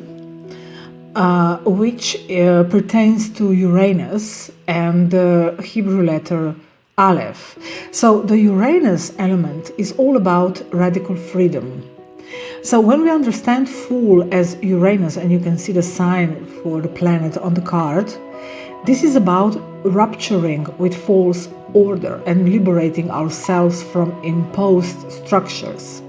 which pertains to Uranus and the Hebrew letter Aleph. So the Uranus element is all about radical freedom. So when we understand Fool as Uranus, and you can see the sign for the planet on the card, this is about rupturing with false order and liberating ourselves from imposed structures.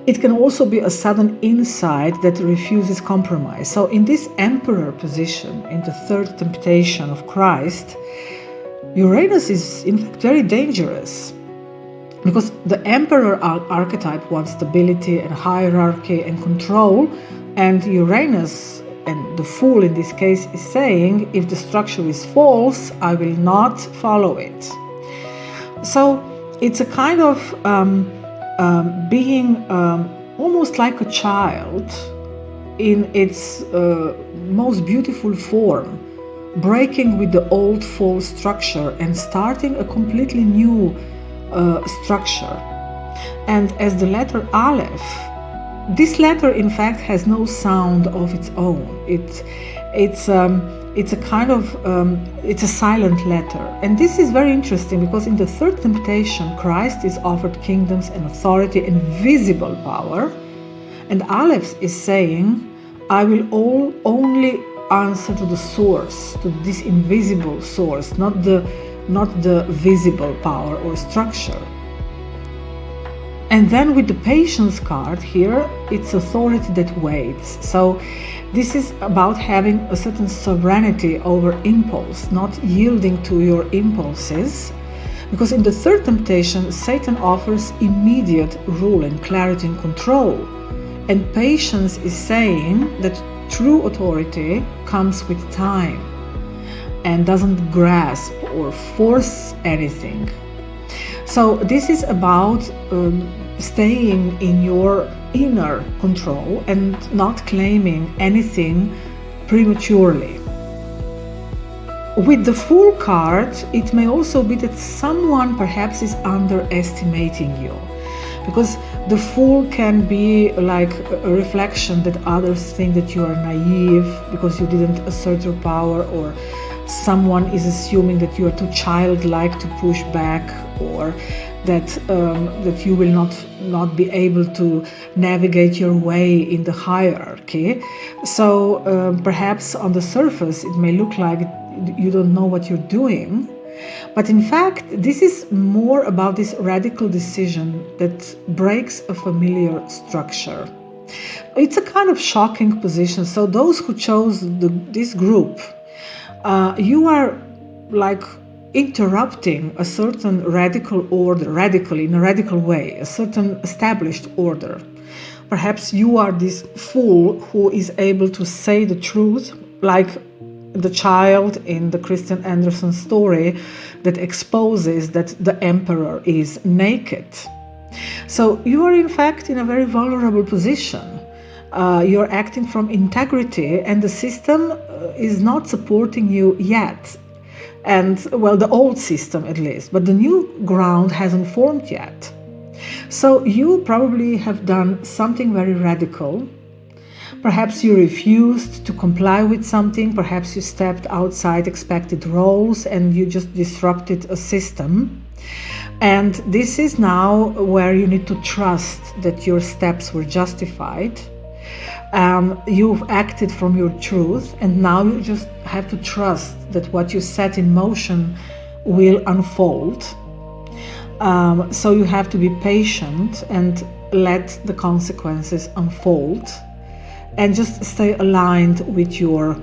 It can also be a sudden insight that refuses compromise. So in this emperor position, in the third temptation of Christ, Uranus is in fact very dangerous, because the emperor archetype wants stability and hierarchy and control, and Uranus, and the Fool in this case, is saying, if the structure is false, I will not follow it. So it's a kind of being almost like a child in its most beautiful form, breaking with the old false structure and starting a completely new structure. And as the letter Aleph, this letter in fact has no sound of its own. It's a kind of it's a silent letter. And this is very interesting, because in the third temptation Christ is offered kingdoms and authority and visible power, and Aleph is saying, I will only answer to the source, to this invisible source, not the visible power or structure. And then with the Patience card here, it's authority that waits. So this is about having a certain sovereignty over impulse, not yielding to your impulses. Because in the third temptation, Satan offers immediate rule and clarity and control. And Patience is saying that true authority comes with time and doesn't grasp or force anything. So this is about staying in your inner control and not claiming anything prematurely. With the Fool card, it may also be that someone perhaps is underestimating you, because the Fool can be like a reflection that others think that you are naive because you didn't assert your power, or someone is assuming that you are too childlike to push back, or that you will not be able to navigate your way in the hierarchy. So perhaps on the surface it may look like you don't know what you're doing, but in fact this is more about this radical decision that breaks a familiar structure. It's a kind of shocking position. So those who chose this group, you are like interrupting a certain radical order, radically, in a radical way, a certain established order. Perhaps you are this Fool who is able to say the truth, like the child in the Christian Andersen story that exposes that the emperor is naked. So you are in fact in a very vulnerable position. You're acting from integrity, and the system is not supporting you yet. And, well, the old system at least, but the new ground hasn't formed yet. So you probably have done something very radical. Perhaps you refused to comply with something, perhaps you stepped outside expected roles and you just disrupted a system. And this is now where you need to trust that your steps were justified. You've acted from your truth, and now you just have to trust that what you set in motion will unfold. So you have to be patient and let the consequences unfold, and just stay aligned with your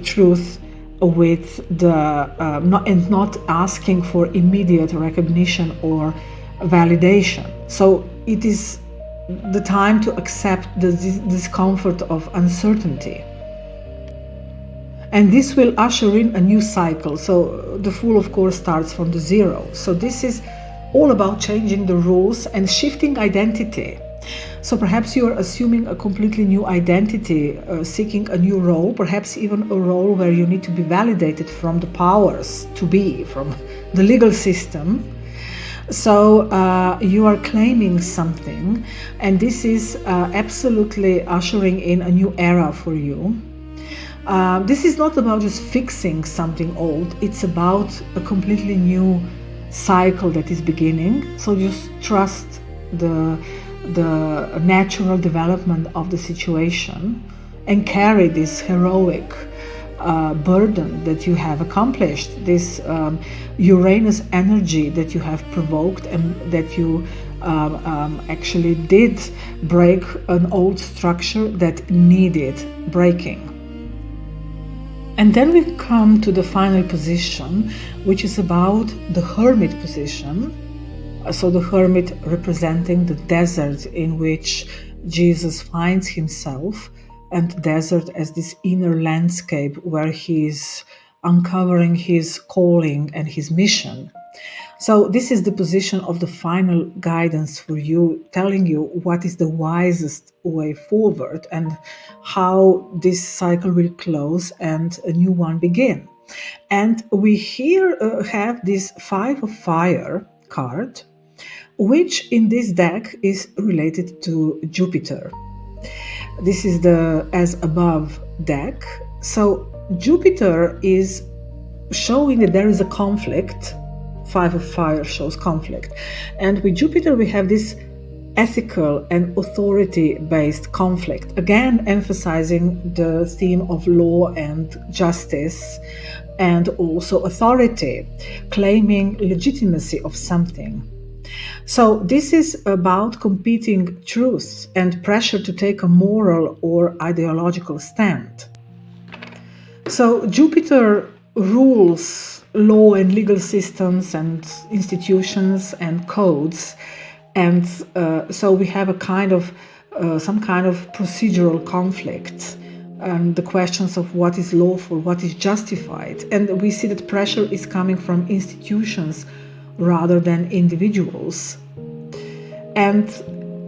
truth, with the not asking for immediate recognition or validation. So it is the time to accept the discomfort of uncertainty. And this will usher in a new cycle. So the Fool, of course, starts from the zero. So this is all about changing the rules and shifting identity. So perhaps you are assuming a completely new identity, seeking a new role, perhaps even a role where you need to be validated from the powers to be, from the legal system. So you are claiming something, and this is absolutely ushering in a new era for you. This is not about just fixing something old, it's about a completely new cycle that is beginning. So just trust the natural development of the situation and carry this heroic burden that you have accomplished, this Uranus energy that you have provoked, and that you actually did break an old structure that needed breaking. And then we come to the final position, which is about the Hermit position. So the Hermit representing the desert in which Jesus finds himself, and desert as this inner landscape where he is uncovering his calling and his mission. So this is the position of the final guidance for you, telling you what is the wisest way forward and how this cycle will close and a new one begin. And we here have this Five of Fire card, which in this deck is related to Jupiter. This is the As Above deck. So Jupiter is showing that there is a conflict. Five of Fire shows conflict. And with Jupiter we have this ethical and authority-based conflict, again emphasizing the theme of law and justice, and also authority, claiming legitimacy of something. So this is about competing truths and pressure to take a moral or ideological stand. So Jupiter rules law and legal systems and institutions and codes, and so we have a kind of some kind of procedural conflict, and the questions of what is lawful, what is justified, and we see that pressure is coming from institutions rather than individuals. And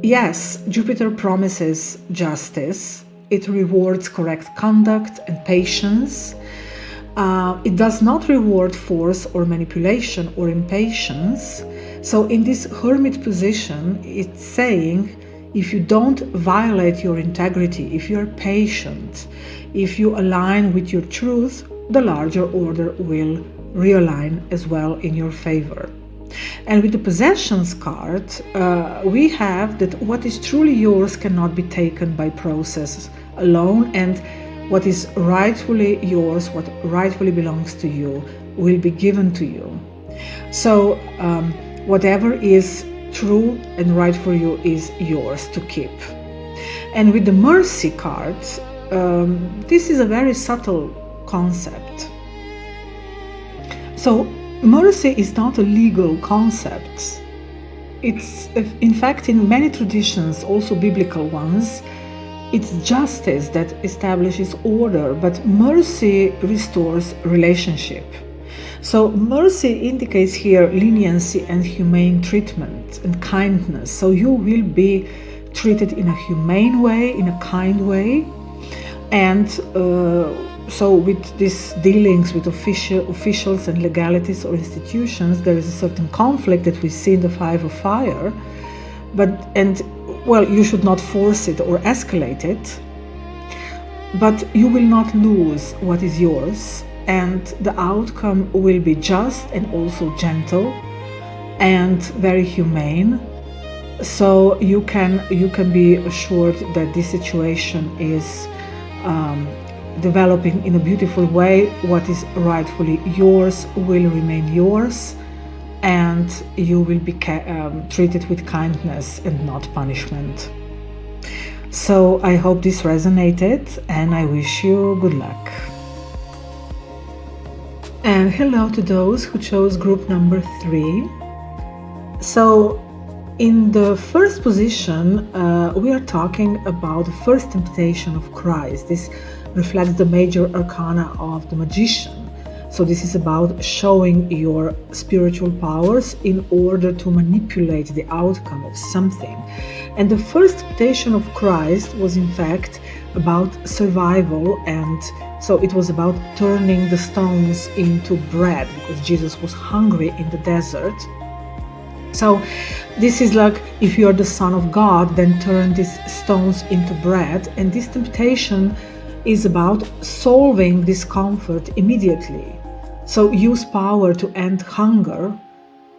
yes, Jupiter promises justice. It rewards correct conduct and patience. It does not reward force or manipulation or impatience. So in this Hermit position, it's saying, if you don't violate your integrity, if you're patient, if you align with your truth, the larger order will realign as well in your favor. And with the Possessions card, we have that what is truly yours cannot be taken by process alone, and what is rightfully yours, what rightfully belongs to you, will be given to you. So whatever is true and right for you is yours to keep. And with the Mercy card, this is a very subtle concept. So mercy is not a legal concept. It's, in fact, in many traditions, also biblical ones, it's justice that establishes order, but mercy restores relationship. So mercy indicates here leniency and humane treatment and kindness. So you will be treated in a humane way, in a kind way, and So with these dealings with officials and legalities or institutions, there is a certain conflict that we see in the Five of Fire. You should not force it or escalate it, but you will not lose what is yours, and the outcome will be just and also gentle and very humane. So you can be assured that this situation is developing in a beautiful way. What is rightfully yours will remain yours, and you will be treated with kindness and not punishment. So I hope this resonated, and I wish you good luck. And hello to those who chose group number 3. So in the first position, we are talking about the first temptation of Christ. This reflects the major arcana of the magician. So this is about showing your spiritual powers in order to manipulate the outcome of something. And the first temptation of Christ was in fact about survival, and so it was about turning the stones into bread, because Jesus was hungry in the desert. So this is like, if you are the Son of God, then turn these stones into bread. And this temptation is about solving discomfort immediately. So use power to end hunger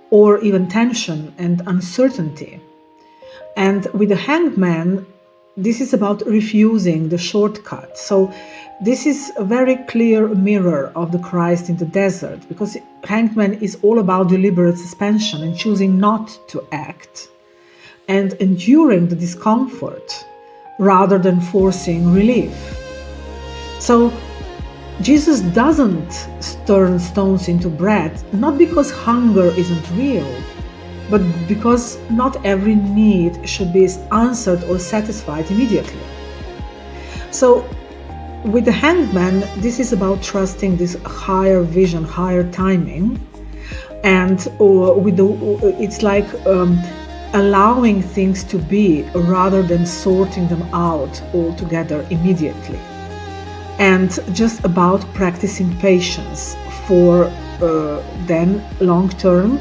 or even tension and uncertainty. And with the Hanged Man, this is about refusing the shortcut. So this is a very clear mirror of the Christ in the desert, because Hanged Man is all about deliberate suspension and choosing not to act and enduring the discomfort rather than forcing relief. So Jesus doesn't turn stones into bread, not because hunger isn't real, but because not every need should be answered or satisfied immediately. So with the Hanged Man, this is about trusting this higher vision, higher timing, and it's like allowing things to be rather than sorting them out altogether immediately. And just about practicing patience for then long-term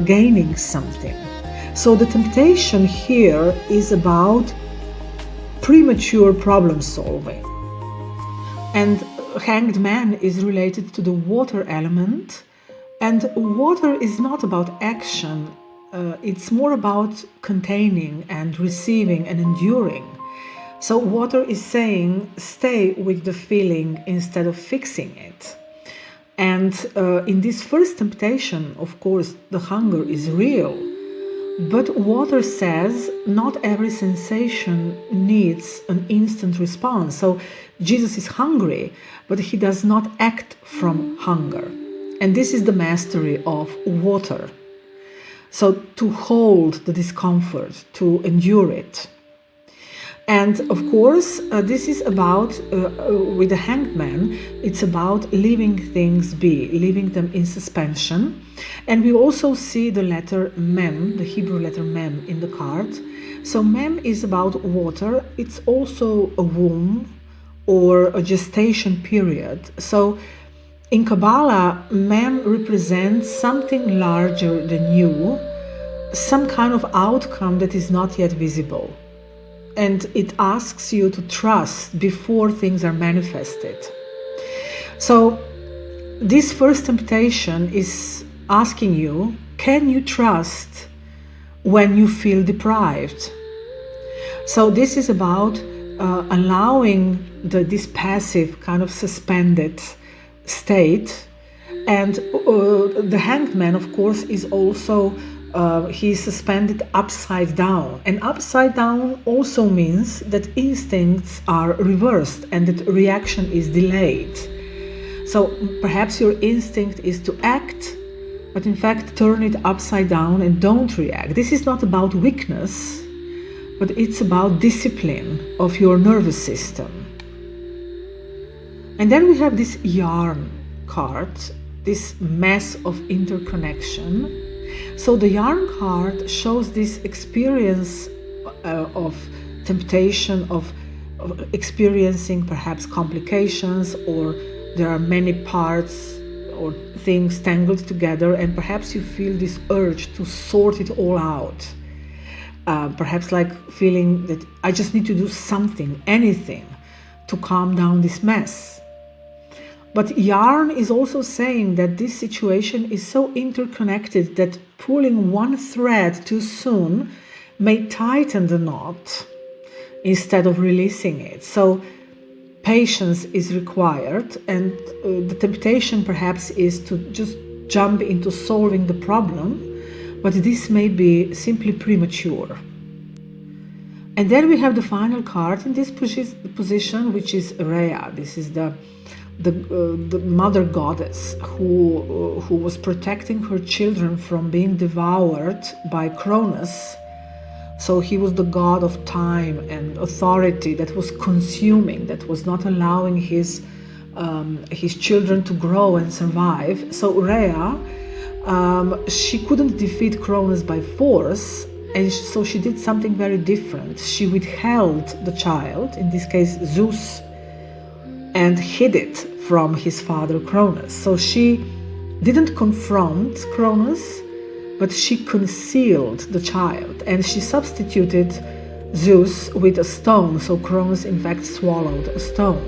gaining something. So the temptation here is about premature problem solving. And Hanged Man is related to the water element, and water is not about action, it's more about containing and receiving and enduring. So water is saying, stay with the feeling instead of fixing it. And in this first temptation, of course, the hunger is real. But water says not every sensation needs an instant response. So Jesus is hungry, but he does not act from hunger. And this is the mastery of water. So to hold the discomfort, to endure it. And of course, this is about, with the Hanged Man, it's about leaving things be, leaving them in suspension. And we also see the letter Mem, the Hebrew letter Mem in the card. So Mem is about water. It's also a womb or a gestation period. So in Kabbalah, Mem represents something larger than you, some kind of outcome that is not yet visible. And it asks you to trust before things are manifested. So this first temptation is asking you, can you trust when you feel deprived? So this is about allowing this passive kind of suspended state. And the Hanged Man, of course, is also he's suspended upside down. And upside down also means that instincts are reversed and that reaction is delayed. So perhaps your instinct is to act, but in fact turn it upside down and don't react. This is not about weakness, but it's about discipline of your nervous system. And then we have this yarn card, this mess of interconnection. So the yarn card shows this experience of temptation, of experiencing perhaps complications, or there are many parts or things tangled together, and perhaps you feel this urge to sort it all out. Perhaps like feeling that I just need to do something, anything, to calm down this mess. But Yarn is also saying that this situation is so interconnected that pulling one thread too soon may tighten the knot instead of releasing it. So patience is required, and the temptation perhaps is to just jump into solving the problem, but this may be simply premature. And then we have the final card in this position, which is Rhea. This is the mother goddess who was protecting her children from being devoured by Cronus. So he was the god of time and authority that was consuming, that was not allowing his children to grow and survive. So Rhea, she couldn't defeat Cronus by force, and so she did something very different. She withheld the child, in this case Zeus, and hid it from his father Cronus. So she didn't confront Cronus, but she concealed the child, and she substituted Zeus with a stone. So Cronus in fact swallowed a stone.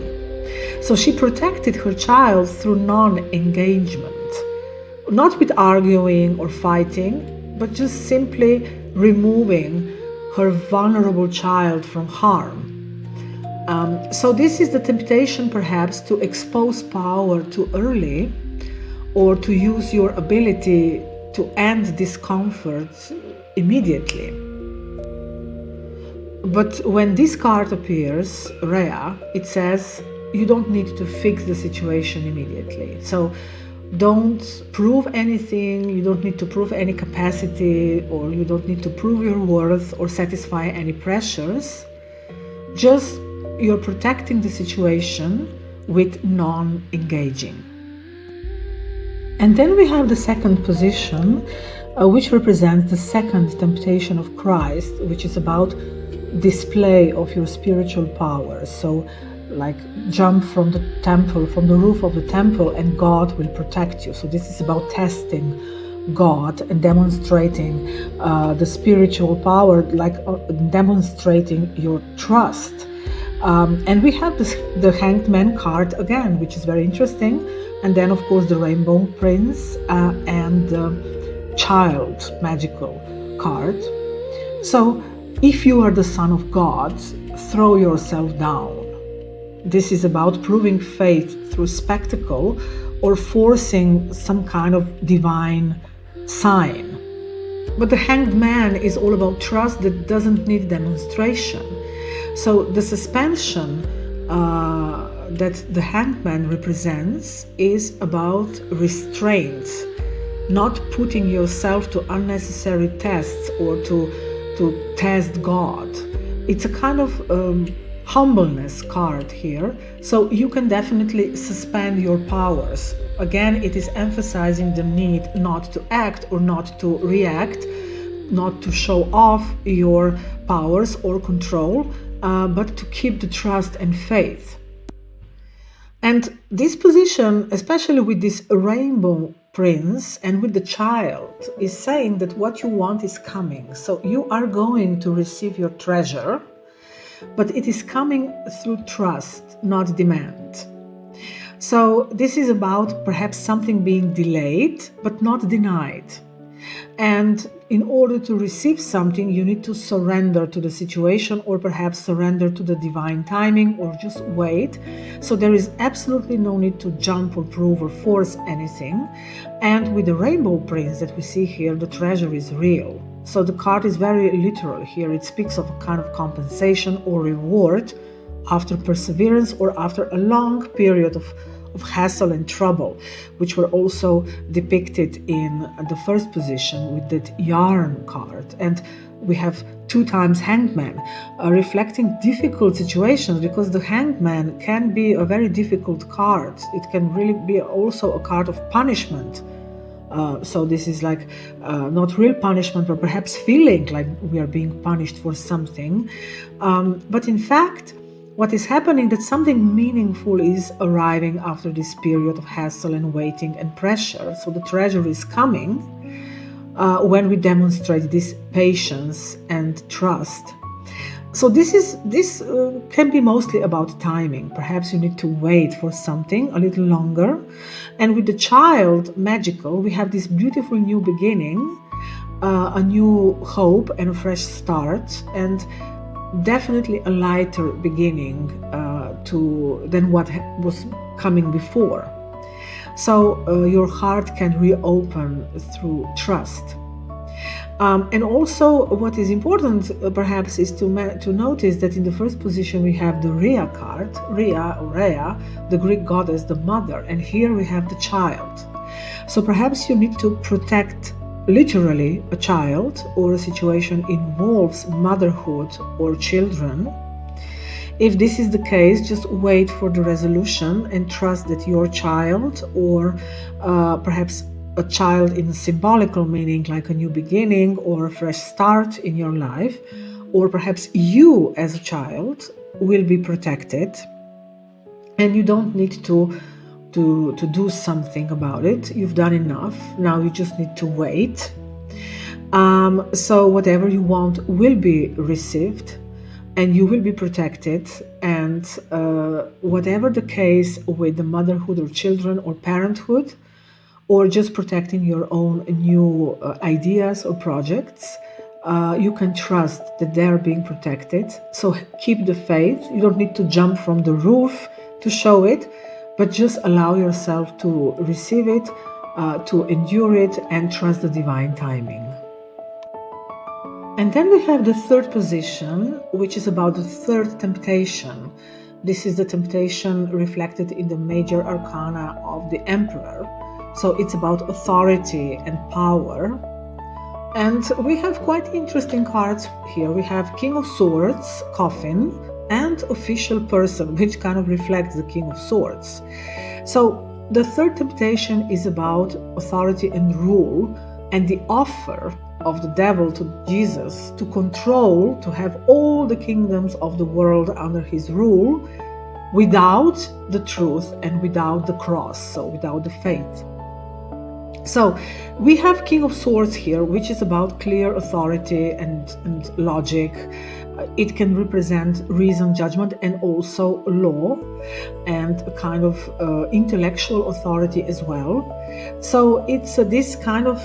So she protected her child through non-engagement, not with arguing or fighting, but just simply removing her vulnerable child from harm. So this is the temptation perhaps to expose power too early, or to use your ability to end discomfort immediately. But when this card appears, Rhea, it says you don't need to fix the situation immediately. So don't prove anything, you don't need to prove any capacity, or you don't need to prove your worth or satisfy any pressures. Just you're protecting the situation with non-engaging. And then we have the second position, which represents the second temptation of Christ, which is about display of your spiritual powers. So like jump from the temple, from the roof of the temple, and God will protect you. So this is about testing God and demonstrating the spiritual power, like demonstrating your trust. And we have the Hanged Man card again, which is very interesting. And then, of course, the Rainbow Prince and the Child magical card. So if you are the Son of God, throw yourself down. This is about proving faith through spectacle or forcing some kind of divine sign. But the Hanged Man is all about trust that doesn't need demonstration. So the suspension that the Hanged Man represents is about restraint, not putting yourself to unnecessary tests or to test God. It's a kind of humbleness card here, so you can definitely suspend your powers. Again, it is emphasizing the need not to act or not to react, not to show off your powers or control, but to keep the trust and faith. And this position, especially with this Rainbow Prince and with the Child, is saying that what you want is coming. So you are going to receive your treasure, but it is coming through trust, not demand. So this is about perhaps something being delayed, but not denied. And in order to receive something, you need to surrender to the situation, or perhaps surrender to the divine timing, or just wait. So there is absolutely no need to jump or prove or force anything. And with the Rainbow Prince that we see here, the treasure is real. So the card is very literal here. It speaks of a kind of compensation or reward after perseverance or after a long period of hassle and trouble, which were also depicted in the first position with that Yarn card. And we have 2 times Hanged Man, reflecting difficult situations, because the Hanged Man can be a very difficult card. It can really be also a card of punishment. So this is like not real punishment, but perhaps feeling like we are being punished for something. But in fact, what is happening, that something meaningful is arriving after this period of hassle and waiting and pressure. So the treasure is coming when we demonstrate this patience and trust. So this can be mostly about timing. Perhaps you need to wait for something a little longer. And with the child magical, we have this beautiful new beginning, a new hope and a fresh start, and definitely a lighter beginning than what was coming before. So your heart can reopen through trust. And also what is important perhaps is to notice that in the first position we have the Rhea card, Rhea or Rhea, the Greek goddess, the mother, and here we have the child. So perhaps you need to protect literally a child, or a situation involves motherhood or children. If this is the case, just wait for the resolution and trust that your child, or perhaps a child in a symbolical meaning like a new beginning or a fresh start in your life, or perhaps you as a child, will be protected, and you don't need to do something about it. You've done enough. Now you just need to wait. So whatever you want will be received, and you will be protected. And whatever the case with the motherhood or children or parenthood, or just protecting your own new ideas or projects, you can trust that they're being protected. So keep the faith. You don't need to jump from the roof to show it, but just allow yourself to receive it, to endure it, and trust the divine timing. And then we have the third position, which is about the third temptation. This is the temptation reflected in the major arcana of the Emperor. So it's about authority and power. And we have quite interesting cards here. We have King of Swords, Coffin, and Official Person, which kind of reflects the King of Swords. So the third temptation is about authority and rule, and the offer of the devil to Jesus to control, to have all the kingdoms of the world under his rule, without the truth and without the cross, so without the faith. So we have King of Swords here, which is about clear authority and logic. It can represent reason, judgment, and also law, and a kind of intellectual authority as well. So it's this kind of,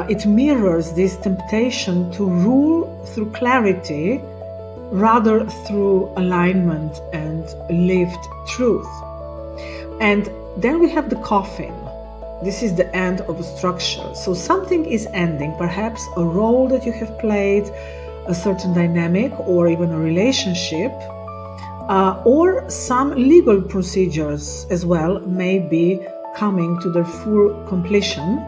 it mirrors this temptation to rule through clarity rather through alignment and lived truth. And then we have the Coffin. This is the end of a structure. So something is ending, perhaps a role that you have played, a certain dynamic, or even a relationship, or some legal procedures as well may be coming to their full completion.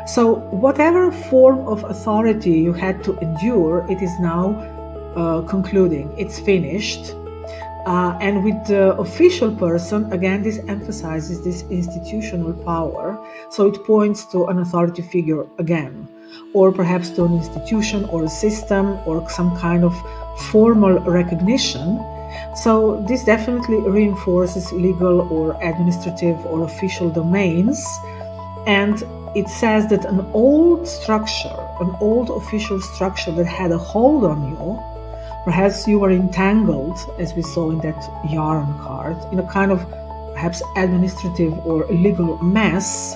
So whatever form of authority you had to endure, it is now concluding. It's finished. And with the official person, again, this emphasizes this institutional power. So it points to an authority figure again, or perhaps to an institution or a system or some kind of formal recognition. So this definitely reinforces legal or administrative or official domains. And it says that an old structure, an old official structure that had a hold on you, perhaps you were entangled, as we saw in that yarn card, in a kind of perhaps administrative or legal mess.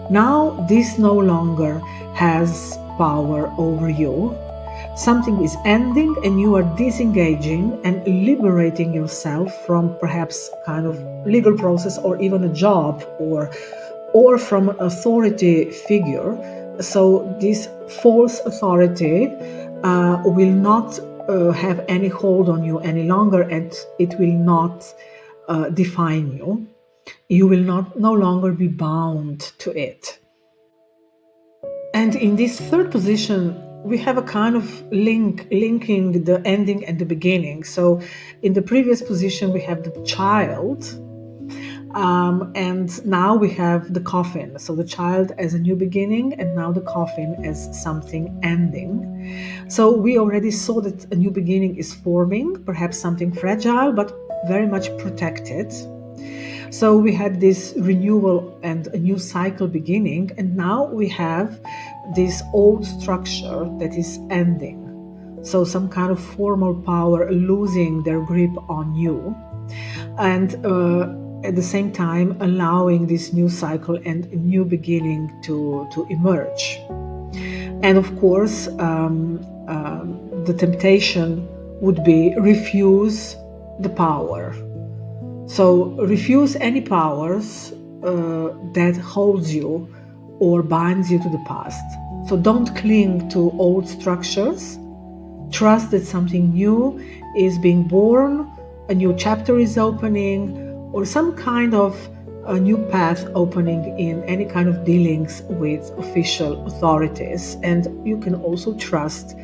Now this no longer has power over you. Something is ending and you are disengaging and liberating yourself from perhaps kind of legal process or even a job or from an authority figure. So this false authority will not have any hold on you any longer, and it will not define you. You will no longer be bound to it. And in this third position, we have a kind of linking the ending and the beginning. So in the previous position, we have the child, And now we have the coffin. So the child as a new beginning, and now the coffin as something ending. So we already saw that a new beginning is forming, perhaps something fragile, but very much protected. So we had this renewal and a new cycle beginning, and now we have this old structure that is ending. So some kind of formal power losing their grip on you, and at the same time allowing this new cycle and new beginning to emerge. And of course, the temptation would be refuse the power. So refuse any powers that holds you or binds you to the past. So don't cling to old structures. Trust that something new is being born, a new chapter is opening, or some kind of a new path opening in any kind of dealings with official authorities. And you can also trust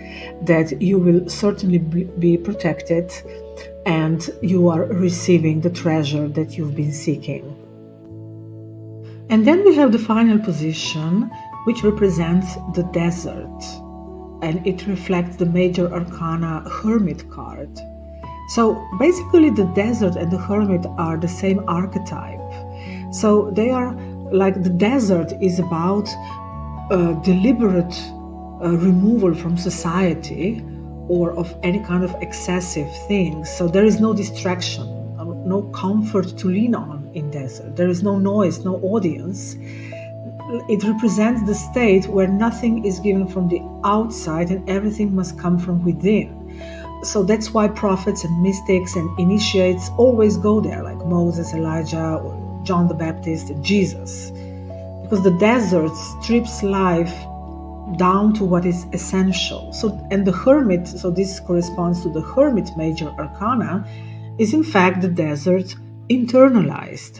that you will certainly be protected and you are receiving the treasure that you've been seeking. And then we have the final position, which represents the desert, and it reflects the major arcana Hermit card. So basically the desert and the hermit are the same archetype. So they are like, the desert is about deliberate removal from society or of any kind of excessive things. So there is no distraction, no comfort to lean on in desert. There is no noise, no audience. It represents the state where nothing is given from the outside and everything must come from within. So that's why prophets and mystics and initiates always go there, like Moses, Elijah, or John the Baptist, and Jesus. Because the desert strips life down to what is essential. So, and the hermit, so this corresponds to the hermit major arcana, is in fact the desert internalized.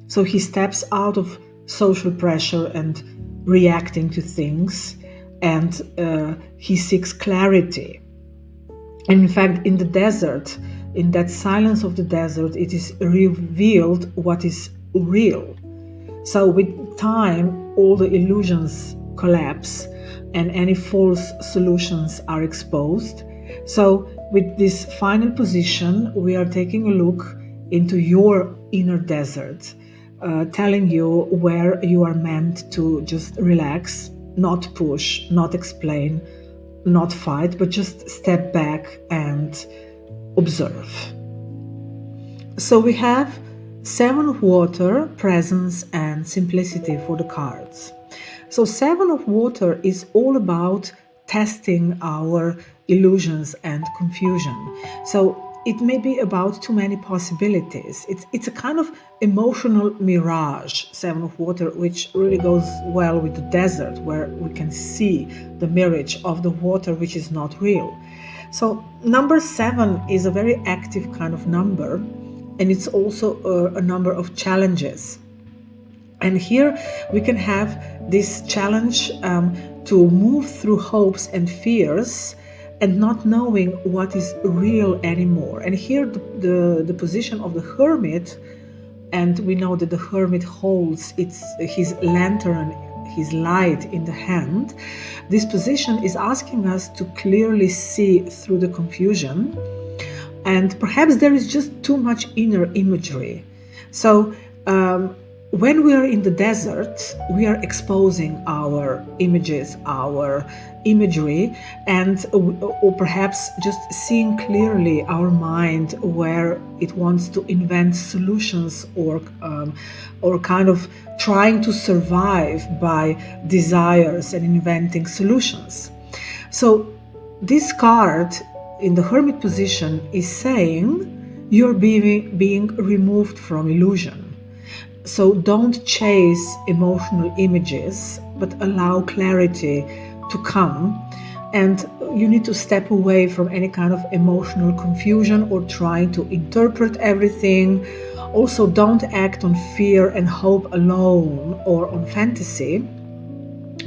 So he steps out of social pressure and reacting to things, and he seeks clarity. And in fact, in the desert, in that silence of the desert, it is revealed what is real. So with time, all the illusions collapse and any false solutions are exposed. So with this final position, we are taking a look into your inner desert, telling you where you are meant to just relax, not push, not explain, not fight, but just step back and observe. So we have 7 of water, presence and simplicity for the cards. So 7 of water is all about testing our illusions and confusion. So it may be about too many possibilities. It's a kind of emotional mirage, 7 of water, which really goes well with the desert, where we can see the mirage of the water, which is not real. So number 7 is a very active kind of number, and it's also a number of challenges. And here we can have this challenge to move through hopes and fears and not knowing what is real anymore. And here the position of the hermit, and we know that the hermit holds his lantern, his light in the hand. This position is asking us to clearly see through the confusion, and perhaps there is just too much inner imagery. So when we are in the desert, we are exposing our images, our imagery, and or perhaps just seeing clearly our mind where it wants to invent solutions, or kind of trying to survive by desires and inventing solutions. So this card in the hermit position is saying you're being removed from illusion. So don't chase emotional images, but allow clarity to come. And you need to step away from any kind of emotional confusion or trying to interpret everything. Also, don't act on fear and hope alone or on fantasy.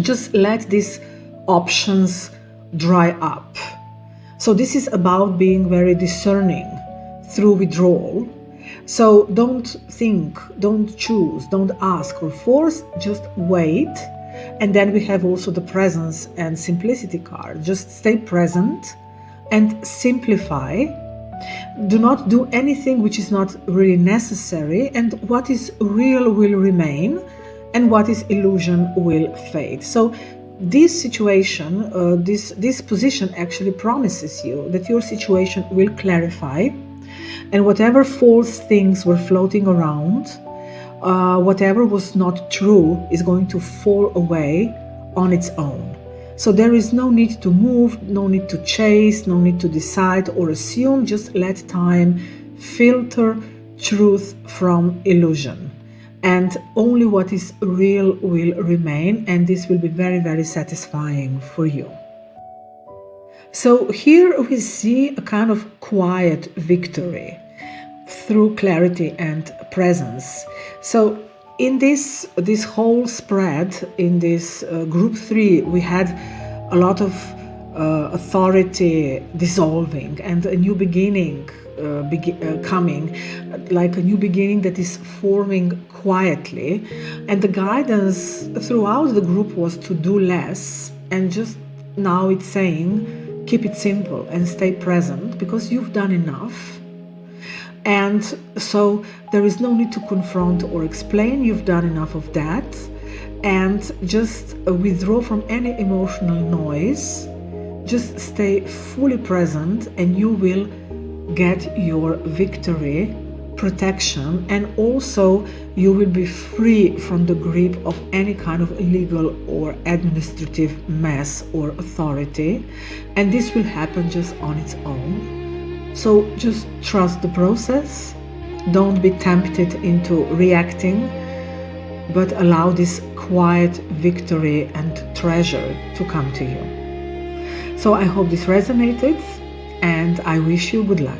Just let these options dry up. So this is about being very discerning through withdrawal. So don't think, don't choose, don't ask or force, just wait. And then we have also the presence and simplicity card. Just stay present and simplify. Do not do anything which is not really necessary, and what is real will remain, and what is illusion will fade. So this situation, this position actually promises you that your situation will clarify, and whatever false things were floating around, whatever was not true is going to fall away on its own. So there is no need to move, no need to chase, no need to decide or assume. Just let time filter truth from illusion. And only what is real will remain, and this will be very, very satisfying for you. So here we see a kind of quiet victory through clarity and presence. So in this whole spread, in this group 3, we had a lot of authority dissolving and a new beginning coming, like a new beginning that is forming quietly. And the guidance throughout the group was to do less, and just now it's saying keep it simple and stay present because you've done enough. And so there is no need to confront or explain. You've done enough of that. And just withdraw from any emotional noise. Just stay fully present, and you will get your victory, protection, and also you will be free from the grip of any kind of legal or administrative mess or authority. And this will happen just on its own. So just trust the process. Don't be tempted into reacting, but allow this quiet victory and treasure to come to you. So I hope this resonated, and I wish you good luck.